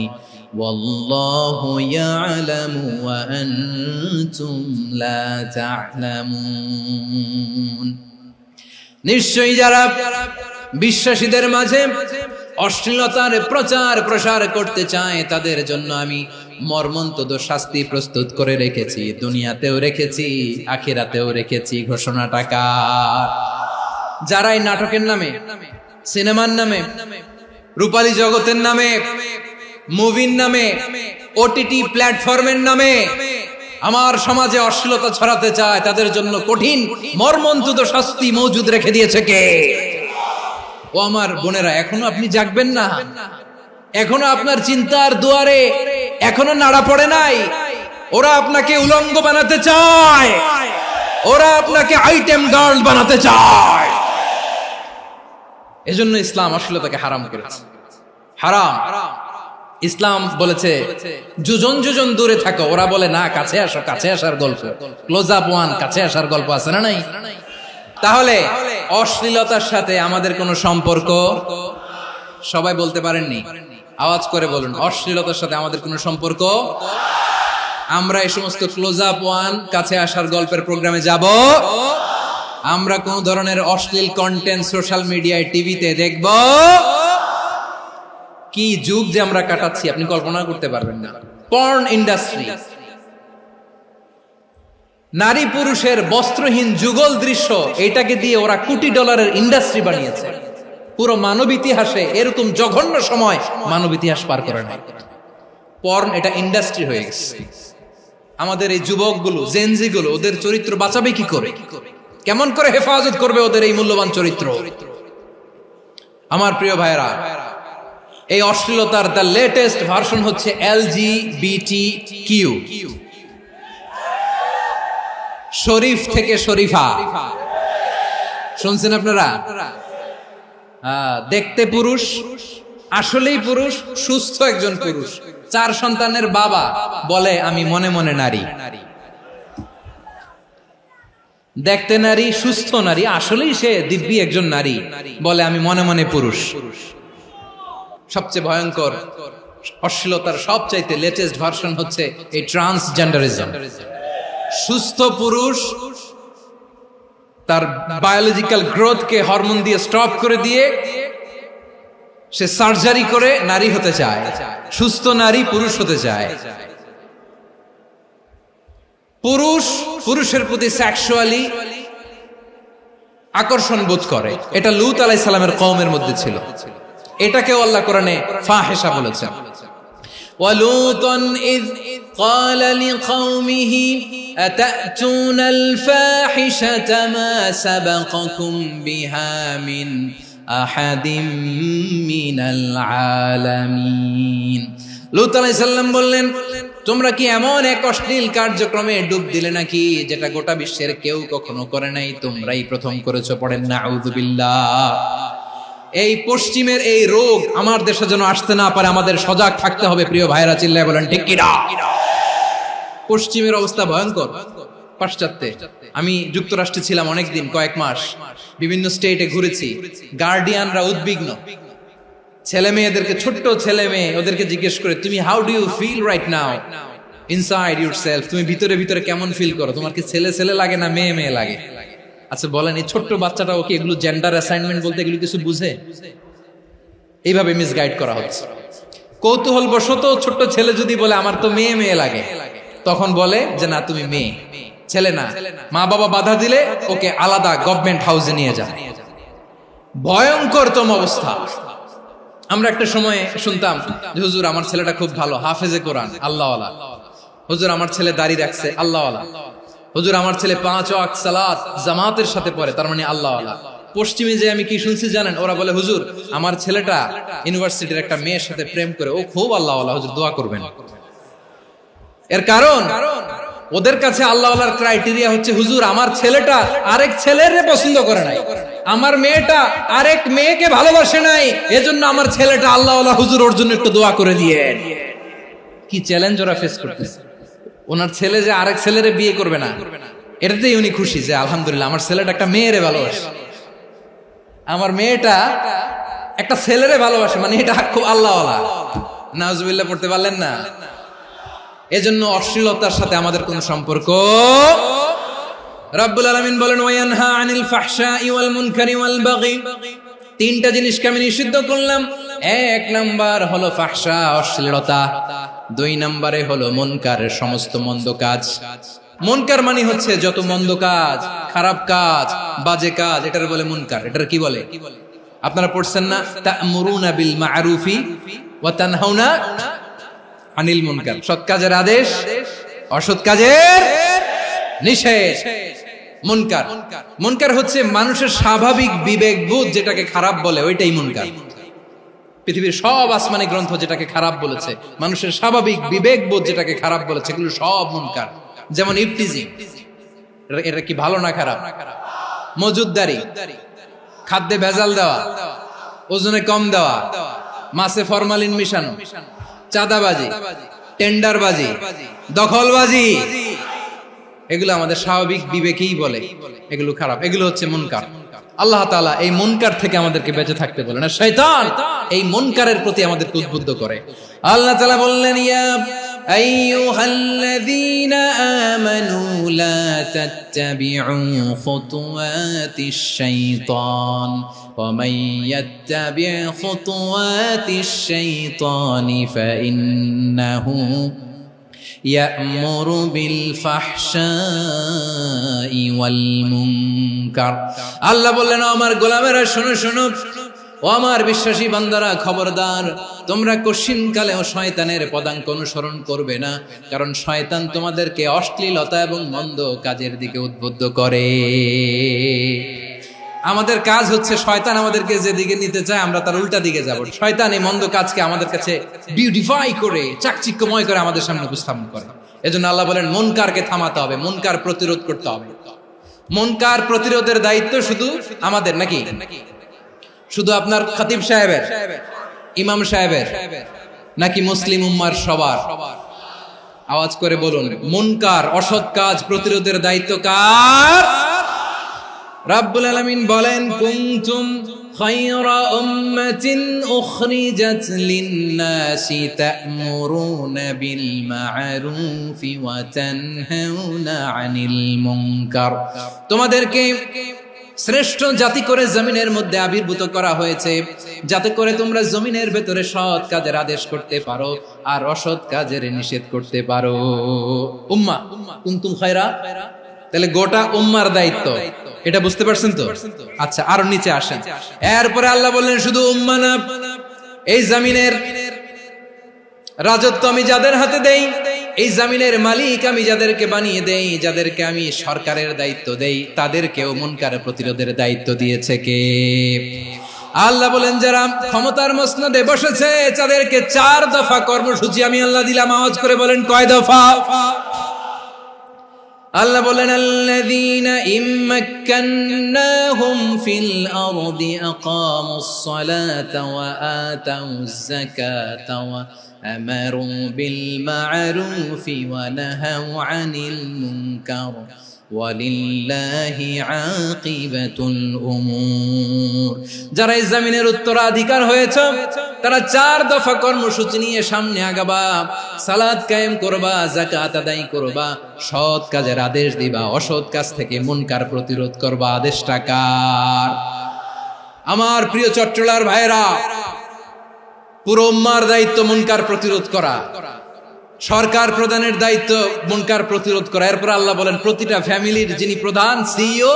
والله يعلم وأنتم لا تعلمون নিশ্চয়ই যারা বিশ্বাসীদের মাঝে অশ্লীলতার প্রচার প্রসার করতে চায় তাদের জন্য আমি মর্মন্তুদ শাস্তি প্রস্তুত করে রেখেছি, দুনিয়াতেও রেখেছি, আখিরাতেও রেখেছি। ঘোষণাটা কার? যারা এই নাটকের নামে, সিনেমার নামে, রূপালী জগতের নামে, মুভির নামে, ওটিটি প্ল্যাটফর্মের নামে আমার সমাজে অশ্লীলতা ছড়াতে চায় তাদের জন্য কঠিন মর্মন্তুদ শাস্তি মজুদ রেখে দিয়েছে কে? ও আমার বোনেরা, এখনো আপনি জাগবেন না? এখনো আপনার চিন্তার দুয়ারে এখনো নাড়া পড়ে নাই? ওরা আপনাকে উলঙ্গ বানাতে চায়, ওরা আপনাকে আইটেম গার্ল বানাতে চায়। এজন্য ইসলাম অশ্লীলতাকে হারাম করেছে। হারাম। ইসলাম বলেছে যোজন যোজন দূরে থাকো, ওরা বলে না কাছে আসো, কাছে আসার গল্প, ক্লোজ আপ ওয়ান, কাছে আসার গল্প আছে না নাই? তাহলে অশ্লীলতার সাথে আমাদের কোনো সম্পর্ক? সবাই বলতে পারেননি, আওয়াজ করে বলুন, অশ্লীলতার সাথে আমাদের কোনো সম্পর্ক? আমরা এই সমস্ত ক্লোজ আপ ওয়ান, কাছে আসার গল্পের প্রোগ্রামে যাব? আমরা কোন ধরনের অশ্লীল কন্টেন্ট সোশ্যাল মিডিয়ায়, টিভিতে দেখব? কি যুগ যে আমরা কাটাচ্ছি আপনি কল্পনা করতে পারবেন না। পর্ন ইন্ডাস্ট্রি, নারী পুরুষের বস্ত্রহীন যুগল দৃশ্য, এটাকে দিয়ে ওরা কোটি ডলারের ইন্ডাস্ট্রি বানিয়েছে। পুরো মানব ইতিহাসে এরকম জঘন্য সময় মানব ইতিহাস পার করে নাই। পর্ন এটা ইন্ডাস্ট্রি হয়ে গেছে। আমাদের এই যুবকগুলো, জেনজি গুলো, ওদের চরিত্র বাঁচাবে কি করে? কেমন করে হেফাজত করবে ওদের এই মূল্যবান চরিত্র? আমার প্রিয় ভাইরা, এই অশ্লীলতার দ্য লেটেস্ট ভার্সন হচ্ছে LGBTQ, শরীফ থেকে শরীফা। শুনছেন আপনারা? দেখতে পুরুষ, আসলেই পুরুষ, সুস্থ একজন পুরুষ, 4 সন্তানের বাবা, বলে আমি মনে মনে নারী। দেখতে নারী, সুস্থ নারী, আসলেই সে দিব্যি একজন নারী, বলে আমি মনে মনে পুরুষ। সবচেয়ে ভয়ঙ্কর অশ্লীলতার সবচাইতে লেটেস্ট ভার্সন হচ্ছে এই ট্রান্সজেন্ডারিজম। সুস্থ পুরুষ তার বায়োলজিক্যাল গ্রোথকে হরমোন দিয়ে স্টপ করে দিয়ে সে সার্জারি করে নারী হতে চায়, সুস্থ নারী পুরুষ হতে চায়। পুরুষ পুরুষের প্রতি সেক্সুয়ালি আকর্ষণ বোধ করে, এটা লূত আলাইহিস সালামের কওমের মধ্যে ছিল। এটাকে আল্লাহ কোরআনে ফাহিশা বলেছেন। ওয়ালুতান ইয قال لقومه أتأتون الفاحشة ما سبقكم بها من أحد من العالمين। লূত আলাইহিস সালাম বললেন, তোমরা কি এমন এক অশ্লীল কার্যক্রমে ডুব দিলে নাকি যেটা গোটা বিশ্বের কেউ কখনো করে নাই, তোমরাই প্রথম করেছো? পড়েন নাউযুবিল্লাহ। এই পশ্চিমের এই রোগ আমার দেশে যেন আসতে না পারে, আমাদের সজাগ থাকতে হবে। প্রিয় ভাইরা, চিল্লায় বলেন ঠিক কি না? পশ্চিমের অবস্থা ভয়ঙ্কর। পাশ্চাত্যে, আমি যুক্তরাষ্ট্রে ছিলাম অনেকদিন, কয়েক মাস, বিভিন্ন স্টেটে ঘুরেছি। গার্ডিয়ানরা উদ্বিগ্ন, ছেলে মেয়েদেরকে, ছোট্ট ছেলে মেয়ে, ওদেরকে জিজ্ঞেস করে, তুমি how do you feel right now inside yourself? তুমি ভিতরে ভিতরে কেমন ফিল করো? তোমার কি ছেলে ছেলে লাগে না মেয়ে মেয়ে লাগে? আচ্ছা বলেন, এই ছোট্ট বাচ্চাটাও কি এগুলো জেন্ডার অ্যাসাইনমেন্ট বলতে এগুলো কিছু বুঝে? এইভাবে মিসগাইড করা হচ্ছে। কৌতূহল বশত ছোট্ট ছেলে যদি বলে আমার তো মেয়ে মেয়ে লাগে, তখন বলে যে না তুমি মেয়ে, ছেলে না। মা বাবা বাধা দিলে ওকে আলাদা গভর্নমেন্ট হাউসে নিয়ে যায়। ভয়ঙ্করতম অবস্থা। আমরা একটা সময় শুনতাম যে হুজুর আমার ছেলেটা খুব ভালো, হাফেজে কোরআন, আল্লাহওয়ালা। হুজুর আমার ছেলে দাড়ি রাখছে, আল্লাহওয়ালা। হুজুর আমার ছেলে 5 ওয়াক্ত সালাত জামাতের সাথে পড়ে, তার মানে আল্লাহওয়ালা। পশ্চিমে যে আমি কি শুনছি জানেন? ওরা বলে হুজুর আমার ছেলেটা ইউনিভার্সিটির একটা মেয়ের সাথে প্রেম করে, ও খুব আল্লাহওয়ালা, হুজুর দোয়া করবেন। এর কারণ ওদের কাছে আল্লাহওয়ালার ক্রাইটেরিয়া হচ্ছে হুজুর আমার ছেলেটা আরেক ছেলের পছন্দ করে নাই, আমার মেয়েটা আরেক মেয়েকে ভালোবাসে নাই, এজন্য আমার ছেলেটা আল্লাহওয়ালা, হুজুর ওর জন্য একটু দোয়া করে দিয়েন। কি চ্যালেঞ্জ ওরা ফেস করতেছে। ওনার ছেলে যে আরেক ছেলেরে বিয়ে করবে না, এটাতেই উনি খুশি যে আলহামদুলিল্লাহ আমার ছেলেটা একটা মেয়েরে ভালোবাসে, আমার মেয়েটা একটা ছেলেরে ভালোবাসে, মানে এটা খুব আল্লাহওয়ালা। নাউজুবিল্লাহ পড়তে পারলেন না? এজন্য অশ্লীলতার সাথে আমাদের কোন সম্পর্ক। রাব্বুল আলামিন বলেন ওয়ায়ানহা আনিল ফাহশাই ওয়াল মুনকারি ওয়াল বাগি, তিনটা জিনিসকে আমি নিষিদ্ধ করলাম। এক নাম্বার হলো ফাহশা, অশ্লীলতা। দুই নম্বরে হলো মুনকার, সমস্ত মন্দ কাজ। মুনকার মানে হচ্ছে যত মন্দ কাজ, খারাপ কাজ, বাজে কাজ, এটার বলে মুনকার। এটার কি বলে? আপনারা পড়ছেন না, তা'মুরুনা বিল মা'রুফি ওয়া তানহাউনা আনিল মুনকার। সৎ কাজের আদেশ, অসৎ কাজের নিষেধ। মুনকার, মুনকার হচ্ছে মানুষের স্বাভাবিক বিবেকবোধ যেটাকে খারাপ বলে, ওইটাই মুনকার। পৃথিবীর সব আসমানি গ্রন্থ যেটাকে খারাপ বলেছে, মানুষের স্বাভাবিক বিবেকবোধ যেটাকে খারাপ বলেছে, এগুলো সব মুনকার। যেমন ইফতিজিং, এটা কি ভালো না খারাপ? মজুদদারি, খাদ্যে ভেজাল দেওয়া, ওজনে কম দেওয়া, মাছে ফরমালিন মিশানো, চাঁদাবাজি, টেন্ডারবাজি, দখলবাজি, এগুলো আমাদের স্বাভাবিক বিবেকেই বলে এগুলো খারাপ, এগুলো হচ্ছে মুনকার। আল্লাহ তাআলা এই মুনকার থেকে আমাদেরকে বেঁচে থাকতে বলেন, আর শয়তান এই মুনকারের প্রতি আমাদেরকে উদ্বুদ্ধ করে। আল্লাহ তাআলা বললেন, ইয়া আইয়ুহাল্লাযীনা আমানু লা তাত্তাবিউ খুতুওয়াতিশ শাইতান ওয়া মান ইয়াত্তাবি' খুতুওয়াতিশ শাইতানি ফাইন্নাহু ইয়া'মুরু বিল ফাহশাই ওয়াল মুনকার। আল্লাহ বললেন, আমার গোলামেরা শোনো শোনো, ও আমার বিশ্বাসী বান্দারা খবরদার, তোমরা কশিনকালেও শয়তানের পদাঙ্ক অনুসরণ করবে না, কারণ শয়তান তোমাদেরকে অশ্লীলতা এবং মন্দ কাজের দিকে উদ্বুদ্ধ করে। আমাদের কাজ হচ্ছে শয়তান আমাদেরকে যেদিকে নিতে চায় আমরা তার উল্টা দিকে যাব। শয়তান এই মন্দ কাজকে আমাদের কাছে বিউটিফাই করে, চাকচিক্যময় করে আমাদের সামনে উপস্থাপন করে। এজন্য আল্লাহ বলেন মুনকারকে থামাতে হবে, মুনকার প্রতিরোধ করতে হবে। মুনকার প্রতিরোধের দায়িত্ব শুধু আমাদের নাকি? শুধু আপনার খতিব সাহেবের, ইমাম সাহেবের, নাকি মুসলিম উম্মার সবার? আওয়াজ করে বলুন, মুনকার অসৎ কাজ প্রতিরোধের দায়িত্ব কার? রাব্বুল আলামিন বলেন, কুনতুম খায়রা উম্মাতিন উখরিজাত লিন-নাসি তা'মুরুনা বিল মা'রুফি ওয়া তানহাউনা আনিল মুনকার। তোমাদেরকে শ্রেষ্ঠ জাতি করে জমিনের মধ্যে আবির্ভূত করা হয়েছে, যাতে করে তোমরা জমিনের ভেতরে সৎ কাজের আদেশ করতে পারো আর অসৎ কাজের নিষেধ করতে পারো। উম্মাহ, কুনতুম খায়রা, তাহলে গোটা উম্মার দায়িত্ব, এটা বুঝতে পারছেন তো? আচ্ছা, আরো নিচে আসেন। এরপরে আল্লাহ বললেন, শুধু উম্মাহ না, এই জমিনের রাজত্ব আমি যাদের হাতে দেই, এই জমিনের মালিক আমি যাদেরকে বানিয়ে দেই, যাদেরকে আমি সরকারের দায়িত্ব দেই, তাদেরকেও মুনকার প্রতিরোধের দায়িত্ব দিয়েছে কে? আল্লাহ বলেন, যারা ক্ষমতার মসনদে বসেছে তাদেরকে 4 দফা কর্মসূচি আমি আল্লাহ দিলাম। আওয়াজ করে বলেন, কয় দফা? আল্লাহ বলেন, আল্লাযীনা ইম্মাক্কান্নাহুম ফিল আরদি আকামুস সালাতা ওয়া আতাউয যাকাতা ওয়া আমারু বিল মা'রুফি ওয়া নাহাউ আনিল মুনকার ওয়ালিল্লাহি আকিবাতুল উমুর। যারা এই জমিনের উত্তরাধিকার হয়েছে তারা 4 দফা কর্মসূচি নিয়ে সামনে আগাবা। সালাত কায়েম করবা, যাকাত আদায় করবা, সৎ কাজের আদেশ দিবা, অসৎ কাজ থেকে মুনকার প্রতিরোধ করবা। আদেশটা কার? আমার প্রিয় চট্টলার ভাইরা, পুরো উম্মার দায়িত্ব মুনকার প্রতিরোধ করা, সরকার প্রধানের দায়িত্ব মুনকার প্রতিরোধ করা। এরপর আল্লাহ বলেন, প্রতিটা ফ্যামিলির যিনি প্রধান সিইও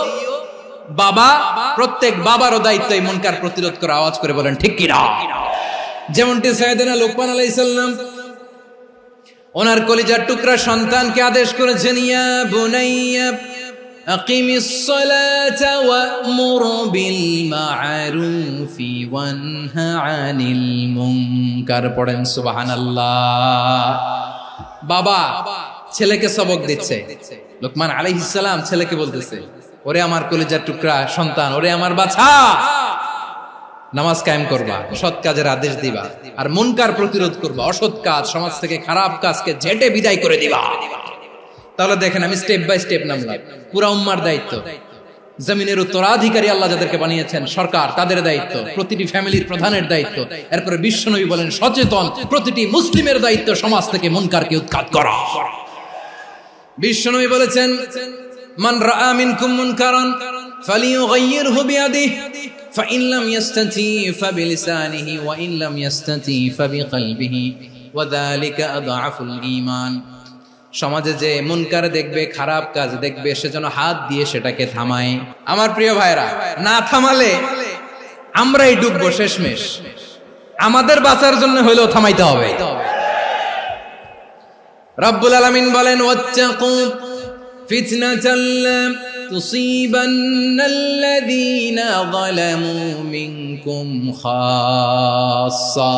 বাবা, প্রত্যেক বাবারও দায়িত্ব এই মুনকার প্রতিরোধ করা। আওয়াজ করে বলেন ঠিক কি না? যেমনটি সাইয়েদনা লোকমান আলাইহিস সালাম ওনার কলিজার টুকরা সন্তানকে আদেশ করেছেন, ইয়া বুনাইয়া আকিমিস সালাতা ওয়া'মুর বিল মা'রুফি ওয়ানহা আনিল মুনকার। পড়েন সুবহানাল্লাহ। বাবা ছেলেকে সবক দিচ্ছে, লোকমান আলাইহিস সালাম ছেলেকে বলতেছে, ওরে আমার কলিজার টুকরা সন্তান, ওরে আমার বাছা, নামাজ কায়েম করবা, সৎ কাজের আদেশ দিবা, আর মুনকার প্রতিরোধ করবা, অসৎ কাজ সমাজ থেকে খারাপ কাজকে ঝেঁটে বিদায় করে দিবা। তাহলে দেখেন আমি স্টেপ বাই স্টেপ নামলাম। পুরা উম্মার দায়িত্ব, জমিনের উত্তরাধিকারী আল্লাহ যাদেরকে বানিয়েছেন সরকার, তাদের দায়িত্ব, প্রতিটি ফ্যামিলির প্রধানের দায়িত্ব, এরপরে বিশ্বনবী বলেন সচেতন প্রতিটি মুসলিমের দায়িত্ব সমাজ থেকে মুনকারকে উৎখাত করা। বিশ্বনবী বলেছেন মান রাআ মিনকুম মুনকারান ফালিয়ুগাইয়িরহু বিয়াদিহি ফাইন লাম ইয়াসতাতি ফাবিলিসানিহি ওয়া ইন লাম ইয়াসতাতি ফাবিকলবিহি ওয়া যালিকা আযআফুল ঈমান। সমাজে যে মুনকার দেখবে, খারাপ কাজ দেখবে, সে যেন হাত দিয়ে সেটাকে থামায়। আমার প্রিয় ভাইরা, না থামালে আমরাই ডুববো শেষমেশ। আমাদের বাঁচার জন্য হইলেও থামাইতে হবে। রব্বুল আলামিন বলেন ওয়াত্তাকু ফিতনাতাল লা তুসিবান্নাল্লাযীনা যালামু মিনকুম খাসসা।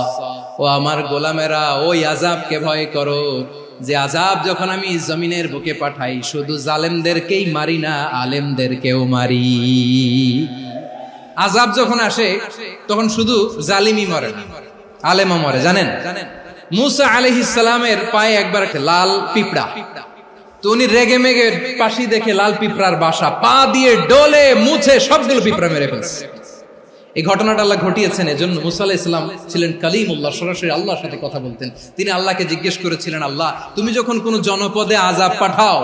ও আমার গোলামেরা, ওই আযাবকে ভয় করো যে আযাব যখন আমি জমিনের বুকে পাঠাই শুধু জালেমদেরকেই মারি না, আলেমদেরকেও মারি। আযাব যখন আসে তখন শুধু জালিমই মরে না, আলেমও মরে। জানেন মুসা আলাইহিস সালামের পায়ে একবার লাল পিঁপড়া, তো উনি রেগে মেগে পাশি দেখে লাল পিঁপড়ার বাসা, পা দিয়ে ডলে মুছে সবগুলো পিঁপড়া মেরে ফেলছে। এই ঘটনাটা আল্লাহ ঘটিয়েছেন এজন্য মুসা আলাইহিস সালাম ছিলেন কালিমুল্লাহ, সরাসরি আল্লাহর সাথে কথা বলতেন। তিনি আল্লাহকে জিজ্ঞেস করেছিলেন, আল্লাহ তুমি যখন কোন জনপদে আযাব পাঠাও,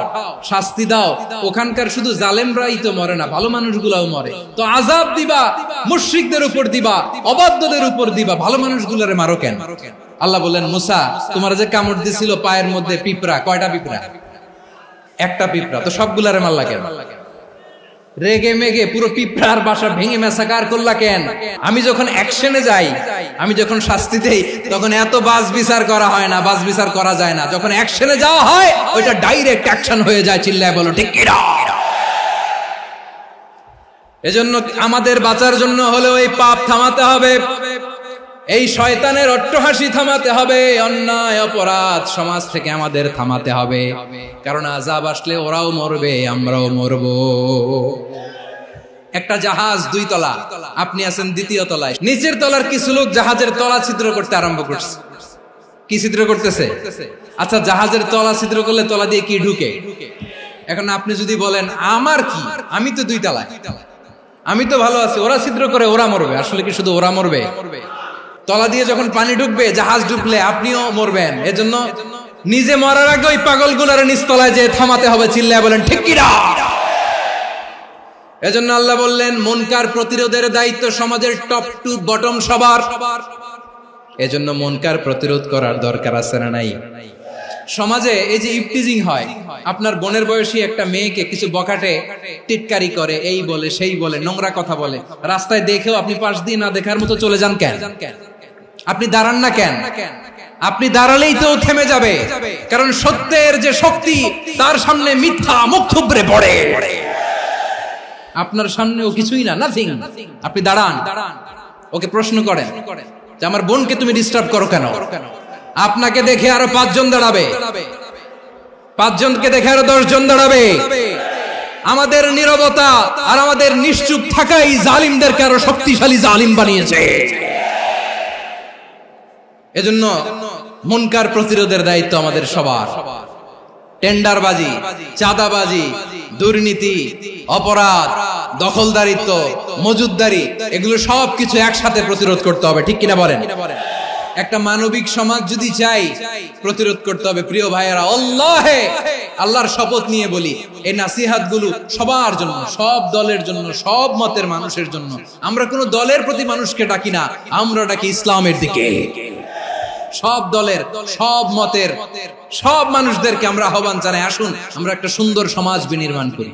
শাস্তি দাও, ওখানকার শুধু জালেমরাই তো মরে না, ভালো মানুষগুলাও মরে, তো আযাব দিবা মুশরিকদের উপর দিবা, অবাধ্যদের উপর দিবা, ভালো মানুষগুলোরে মারো কেন? আল্লাহ বললেন, মুসা তোমার যে কামড় দিছিল পায়ের মধ্যে পিঁপড়া, কয়টা পিঁপড়া? একটা পিঁপড়া, তো সবগুলারে মারলা কেন? রেগে মেগে পুরো পিঁপড়ার বাসা ভেঙে মেসাকার করলা কেন? আমি যখন অ্যাকশনে যাই, আমি যখন শাস্তি দেই, তখন এত বাস বিচার করা হয় না, বাস বিচার করা যায় না। যখন অ্যাকশনে যাওয়া হয় ওইটা ডাইরেক্ট অ্যাকশন হয়ে যায়। চিল্লায় বলো ঠিক কি না? এজন্য আমাদের বাঁচার জন্য হলেও এই পাপ থামাতে হবে, এই শয়তানের অট্টহাসি থামাতে হবে, অন্যায় অপরাধ সমাজ থেকে আমাদের থামাতে হবে। কারণ আযাব আসলে ওরাও মরবে, আমরাও মরব। একটা জাহাজ 2 তলা, আপনি আছেন 2য় তলায়। নিচের তলার কিছু লোক জাহাজের তলা ছিদ্র করতে আরম্ভ করছে। কি ছিদ্র করতেছে? আচ্ছা, জাহাজের তলা ছিদ্র করলে তলা দিয়ে কি ঢুকে? এখন আপনি যদি বলেন আমার কি, আমি তো 2 তলায়, আমি তো ভালো আছি, ওরা ছিদ্র করে ওরা মরবে। আসলে কি শুধু ওরা মরবে? তলা দিয়ে যখন পানি ঢুকবে, জাহাজ ঢুকলে আপনিও মরবেন। এজন্য নিজে মরার আগে ওই পাগলগুলোর নিচতলায় যে থামাতে হবে। চিল্লায় বলেন ঠিক কি না? এজন্য আল্লাহ বললেন মুনকার প্রতিরোধের দায়িত্ব সমাজের টপ টু বটম সবার। এজন্য মুনকার প্রতিরোধ করার দরকার আছে না নাই? সমাজে এই যে ইফটিজিং হয়, আপনার বোনের বয়সী একটা মেয়েকে কিছু বকাটে টিটকারি করে, এই বলে সেই বলে, নোংরা কথা বলে, রাস্তায় দেখেও আপনি পাশ দিয়ে না দেখার মতো চলে যান কেন? আপনি দাঁড়ান না কেন? আপনি দাঁড়ালেই তো থেমে যাবে, কারণ সত্যের যে শক্তি তার সামনে মিথ্যা মুখ থুবড়ে পড়ে। আপনার সামনে ও কিছুই না, নাথিং। আপনি দাঁড়ান, ওকে প্রশ্ন করেন যে আমার বোনকে তুমি ডিস্টার্ব করো কেন? আপনাকে দেখে আরো 5 জন দাঁড়াবে, 5 জনকে দেখে আরো 10 জন দাঁড়াবে। আমাদের নীরবতা আর আমাদের নিশ্চুপ থাকাই জালিমদেরকে আরো শক্তিশালী জালিম বানিয়েছে। এজন্য মুনকার প্রতিরোধের দায়িত্ব আমাদের সবার। টেন্ডারবাজি, চাঁদাবাজি, দুর্নীতি, অপরাধ, দখলদারিত্ব, মজুদদারি, এগুলো সবকিছু একসাথে প্রতিরোধ করতে হবে। ঠিক কিনা বলেন? একটা মানবিক সমাজ যদি চাই, প্রতিরোধ করতে হবে। প্রিয় ভাইয়েরা, আল্লাহর শপথ নিয়ে বলি, এই নাসিহাত গুলো সবার জন্য, সব দলের জন্য, সব মতের মানুষের জন্য। আমরা কোনো দলের প্রতি মানুষকে ডাকি না, আমরা ডাকি ইসলামের দিকে। সব দলের, সব মতের, সব মানুষদেরকে আমরা আহ্বান জানাই, আসুন আমরা একটা সুন্দর সমাজ বিনির্মাণ করি।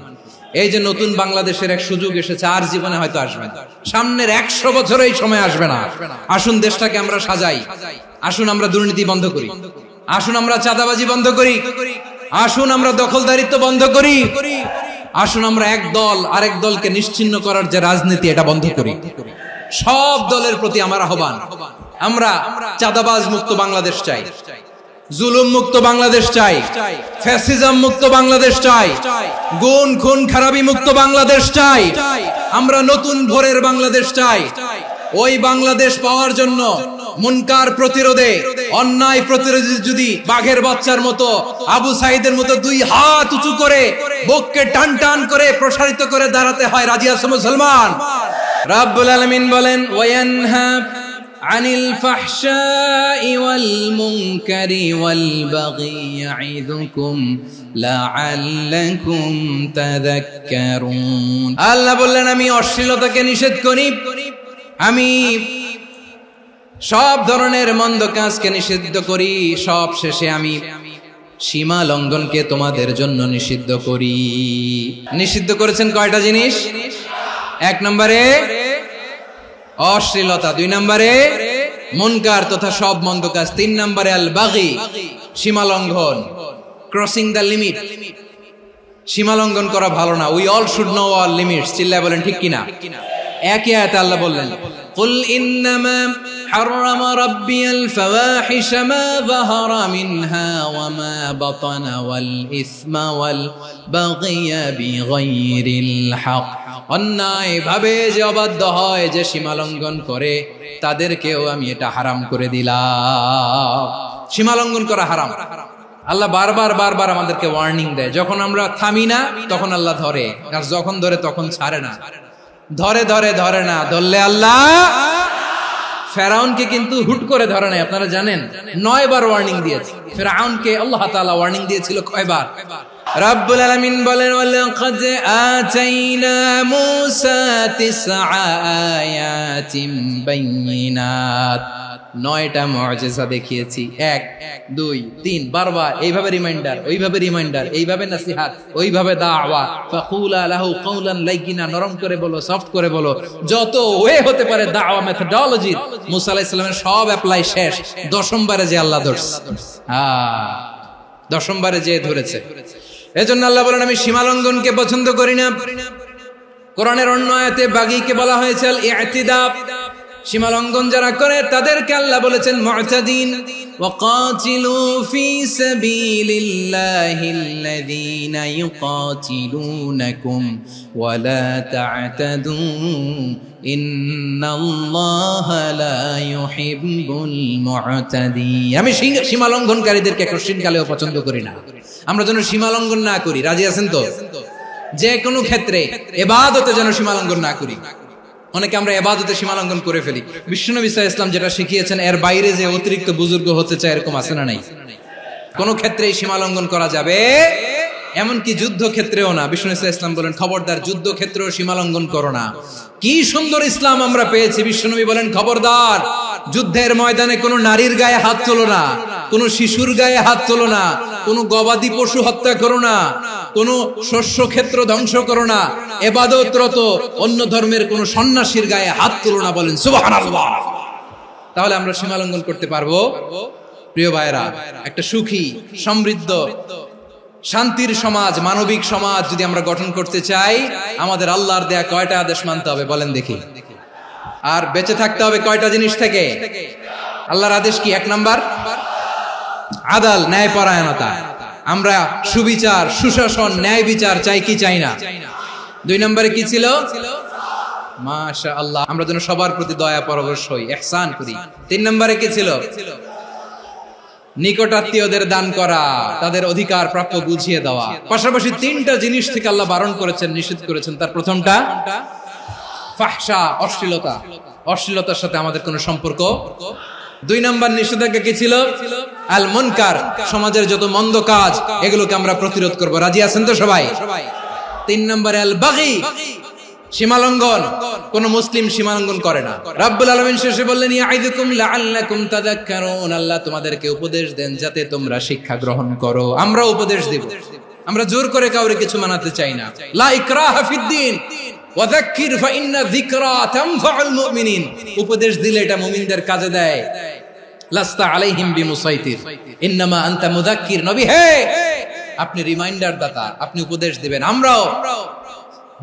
এই যে নতুন বাংলাদেশের এক সুযোগ এসেছে, আর জীবনে হয়তো আসবে না, সামনের 100 বছর এই সময় আসবে না। আসুন দেশটাকে আমরা সাজাই, আসুন আমরা দুর্নীতি বন্ধ করি, আসুন আমরা চাঁদাবাজি বন্ধ করি, আসুন আমরা দখলদারিত্ব বন্ধ করি, আসুন আমরা এক দল আরেক দলকে নিশ্চিহ্ন করার যে রাজনীতি, এটা বন্ধ করি। সব দলের প্রতি আমার আহ্বান, আমরা চাঁদাবাজ মুক্ত বাংলাদেশ চাই, জুলুম মুক্ত বাংলাদেশ চাই, ফ্যাসিজম মুক্ত বাংলাদেশ চাই, গুণ খুন খারাপি মুক্ত বাংলাদেশ চাই, আমরা নতুন ভোরের বাংলাদেশ চাই। ওই বাংলাদেশ পাওয়ার জন্য মুনকার প্রতিরোধে, অন্যায় প্রতিরোধে যদি বাঘের বাচ্চার মতো, আবু সাইদের মতো দুই হাত উঁচু করে বুককে টান টান করে প্রসারিত করে দাঁড়াতে হয়, রাজি আছো মুসলমান? রাব্বুল আলামিন বলেন ওয়ায়ানহা আনিল ফাহশাই ওয়াল মুনকারি ওয়াল বাগি ইয়াইদুকুম লাআল্লাকুম তাযাক্কারুন। আল্লাহ বললেন আমি অশ্লীলতাকে নিষেধ করি, আমি সব ধরনের মন্দ কাজকে নিষিদ্ধ করি, সব শেষে আমি সীমা লঙ্ঘনকে তোমাদের জন্য নিষিদ্ধ করি। নিষিদ্ধ করেছেন কয়টা জিনিস? 1 নম্বরে অশ্লীলতা, 2 নম্বরে মুনকার তথা সব মন্দ কাজ, 3 নম্বরে আল বাগি সীমা লঙ্ঘন, ক্রসিং দ্য লিমিট। সীমা লঙ্ঘন করা ভালো না। We all should know our limits. চিল্লায় বলেন ঠিক কিনা? একই আয়াতে আল্লাহ বললেন কুল ইন্নামা হারামা রাব্বিয়াল ফাওয়াহিশা মা যাহারা মিনহা ওয়া মা বাতানা ওয়াল ইসমা ওয়াল বাগিয়া বিগাইরিল হক। অন্যায় ভাবে যে অবাধ্য হয়, যে সীমা লঙ্ঘন করে, তাদেরকেও আমি এটা হারাম করে দিলাম। সীমা লঙ্ঘন করা হারাম। আল্লাহ বারবার বারবার আমাদেরকে ওয়ার্নিং দেয়। যখন আমরা থামি না তখন আল্লাহ ধরে, আর যখন ধরে তখন ছাড়ে না। ধরে ধরে ধরে না, ধরলে আল্লাহ। ফেরাউনকে কিন্তু হুট করে ধরে নাই, আপনারা জানেন 9 বার ওয়ার্নিং দিয়েছে। ফেরাউনকে আল্লাহ তাআলা ওয়ার্নিং দিয়েছিল কয়বার? রাব্বুল আলামিন বলেন ওয়ালাকাদ আতাইনা মূসা 9 আয়াতিন বাইয়িনাত। 9টা মুআজিজা দেখিয়েছি। 1 2 3 বারবার এইভাবে রিমাইন্ডার, ওইভাবে রিমাইন্ডার, এইভাবে নসিহত, ওইভাবে দাওয়া। ফাকুলা লাহু কাওলান লাইয়িনা, নরম করে বলো, সফট করে বলো, যত ওয়ে হতে পারে দাওয়া মেথডোলজি। মুসা আলাইহিস সালামের সব অ্যাপ্লাই শেষ। 10ম বারে যে আল্লাহ ধরছে, 10ম বারে যে ধরেছে। এজন্য আল্লাহ বলেন আমি সীমা লঙ্ঘনকে পছন্দ করি না। কোরআনের অন্য আয়াতে বাগীকে বলা হয়েছে আল ইতিদা। সীমা লঙ্ঘন যারা করে তাদেরকে আল্লাহ বলেছেন মুতাদিন। ওয়াকাতিলু ফি সাবিলিল্লাহিল্লাযীনা ইউকাতিলুনাকুম ওয়া লা তা'তাদু ইন্নাল্লাহা লা ইউহিব্বুল মুতাদিন। আমি সীমা লঙ্ঘনকারীদেরকে কোশ্চিনকালেও পছন্দ করি না। আমরা যেন সীমা লঙ্ঘন না করি, রাজি আছেন তো? যে কোনো ক্ষেত্রে ইবাদতে যেন সীমা লঙ্ঘন না করি। অনেকে আমরা ইবাদতে সীমা লঙ্ঘন করে ফেলি। বিশ্বনবী সাল্লাল্লাহু আলাইহি ওয়াসাল্লাম যেটা শিখিয়েছেন এর বাইরে যে অতিরিক্ত বুজুর্গ হতে চায়, এরকম আছে না নাই? কোন ক্ষেত্রেই সীমা লঙ্ঘন করা যাবে, এমনকি যুদ্ধ ক্ষেত্রেও না। বিশ্বনবী সাল্লাল্লাহু আলাইহি ওয়াসাল্লাম বলেন খবরদার যুদ্ধ ক্ষেত্রেও সীমা লঙ্ঘন করো না। কি সুন্দর ইসলাম আমরা পেয়েছি। বিশ্বনবী বলেন খবরদার যুদ্ধের ময়দানে কোনো নারীর গায়ে হাত তোলো না, কোনো শিশুর গায়ে হাত তোলো না, কোনো গবাদি পশু হত্যা করো না, কোনো শস্য ক্ষেত্র ধ্বংস করো না, ইবাদতরত অন্য ধর্মের কোনো সন্ন্যাসীর গায়ে হাত তোলো না। বলেন সুবহানাল্লাহ। তাহলে আমরা সীমা লঙ্ঘন করতে পারবো? প্রিয় ভাইরা, একটা সুখী, সমৃদ্ধ, শান্তির সমাজ, মানবিক সমাজ যদি আমরা গঠন করতে চাই, আমাদের আল্লাহর দেয়া কয়টা আদেশ মানতে হবে বলেন দেখি? আর বেঁচে থাকতে হবে কয়টা জিনিস থেকে? আল্লাহর আদেশ কি? 1 নাম্বার আদাল, ন্যায়পরায়ণতা। আমরা সুবিচার, সুশাসন, ন্যায় বিচার চাই কি চাই না? 2 নম্বরে কি ছিল? মাশাআল্লাহ, আমরা যেন সবার প্রতি দয়া পরবশ হই, ইহসান করি। 3 নম্বরে কি ছিল? নিকটাত্মীয়দের দান করা, তাদের অধিকার প্রাপ্য বুঝিয়ে দেওয়া। পাশাপাশি 3টা জিনিস থেকে আল্লাহ বারণ করেছেন, নিষেধ করেছেন। তার প্রথমটা ফাহশা, অশ্লীলতা। অশ্লীলতার সাথে আমাদের কোনো সম্পর্ক। 2 নম্বর নিষেধাজ্ঞা কি ছিল? আল মুনকার, সমাজের যত মন্দ কাজ এগুলোকে আমরা প্রতিরোধ করব। রাজি আছেন তো সবাই? 3 নম্বরে আল বাগী, সীমালঙ্ঘন। কোন মুসলিম সীমালঙ্ঘন করে না। রাব্বুল আলামিন শেষে বললেন ইয়াইদুকুম লাআল্লাকুম তাযাক্কারুন। আল্লাহ তোমাদেরকে উপদেশ দেন যাতে তোমরা শিক্ষা গ্রহণ করো। আমরা উপদেশ দেব, আমরা জোর করে কাউরে কিছু মানাতে চাই না। লা ইকরাহা ফিদ্দিন ওয়াযাক্কির ফাইন্না যিকরা তানফাউল মুমিনিন। উপদেশ দিলে এটা মুমিনদের কাজে দেয়। লাস্তা আলাইহিম বিমুসাইতির ইন্নামা আনতা মুযাক্কির। নবী হে, আপনি রিমাইন্ডার দাতা, আপনি উপদেশ দিবেন। আমরাও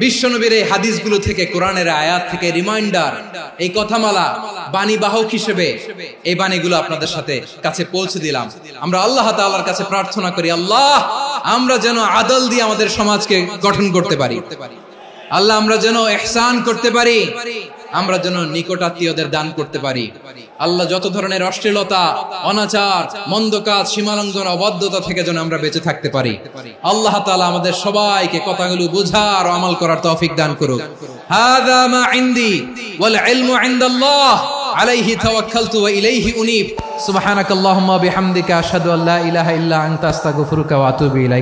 বিশ্বনবীর এই হাদিসগুলো থেকে, কোরআনের আয়াত থেকে রিমাইন্ডার, এই কথামালা বাণী বাহক হিসেবে এই বাণীগুলো আপনাদের সাথে কাছে পৌঁছে দিলাম। আমরা আল্লাহ তাআলার কাছে প্রার্থনা করি, আল্লাহ আমরা যেন আদল দিয়ে আমাদের সমাজকে গঠন করতে পারি। আল্লাহ আমরা যেন ইহসান করতে পারি। আমরা যেন নিকটাত্মীয়দের দান করতে পারি। আল্লাহ যত ধরনের অশ্লীলতা, অনাচার, মন্দ কাজ, সীমালঙ্ঘন, অবাধ্যতা থেকে যেন আমরা বেঁচে থাকতে পারি। আল্লাহ তাআলা আমাদের সবাইকে কথাগুলো বুঝার ও আমল করার তৌফিক দান করুক। হাযা মা ইনদি ওয়াল ইলমু ইনদাল্লাহ আলাইহি তাওয়াক্কালতু ওয়া ইলাইহি উনীব। সুবহানাকাল্লাহুম্মা বিহামদিকা আশহাদু আল্লা ইলাহা ইল্লা আনতা আস্তাগফিরুকা ওয়া আতুবু ইলাইক।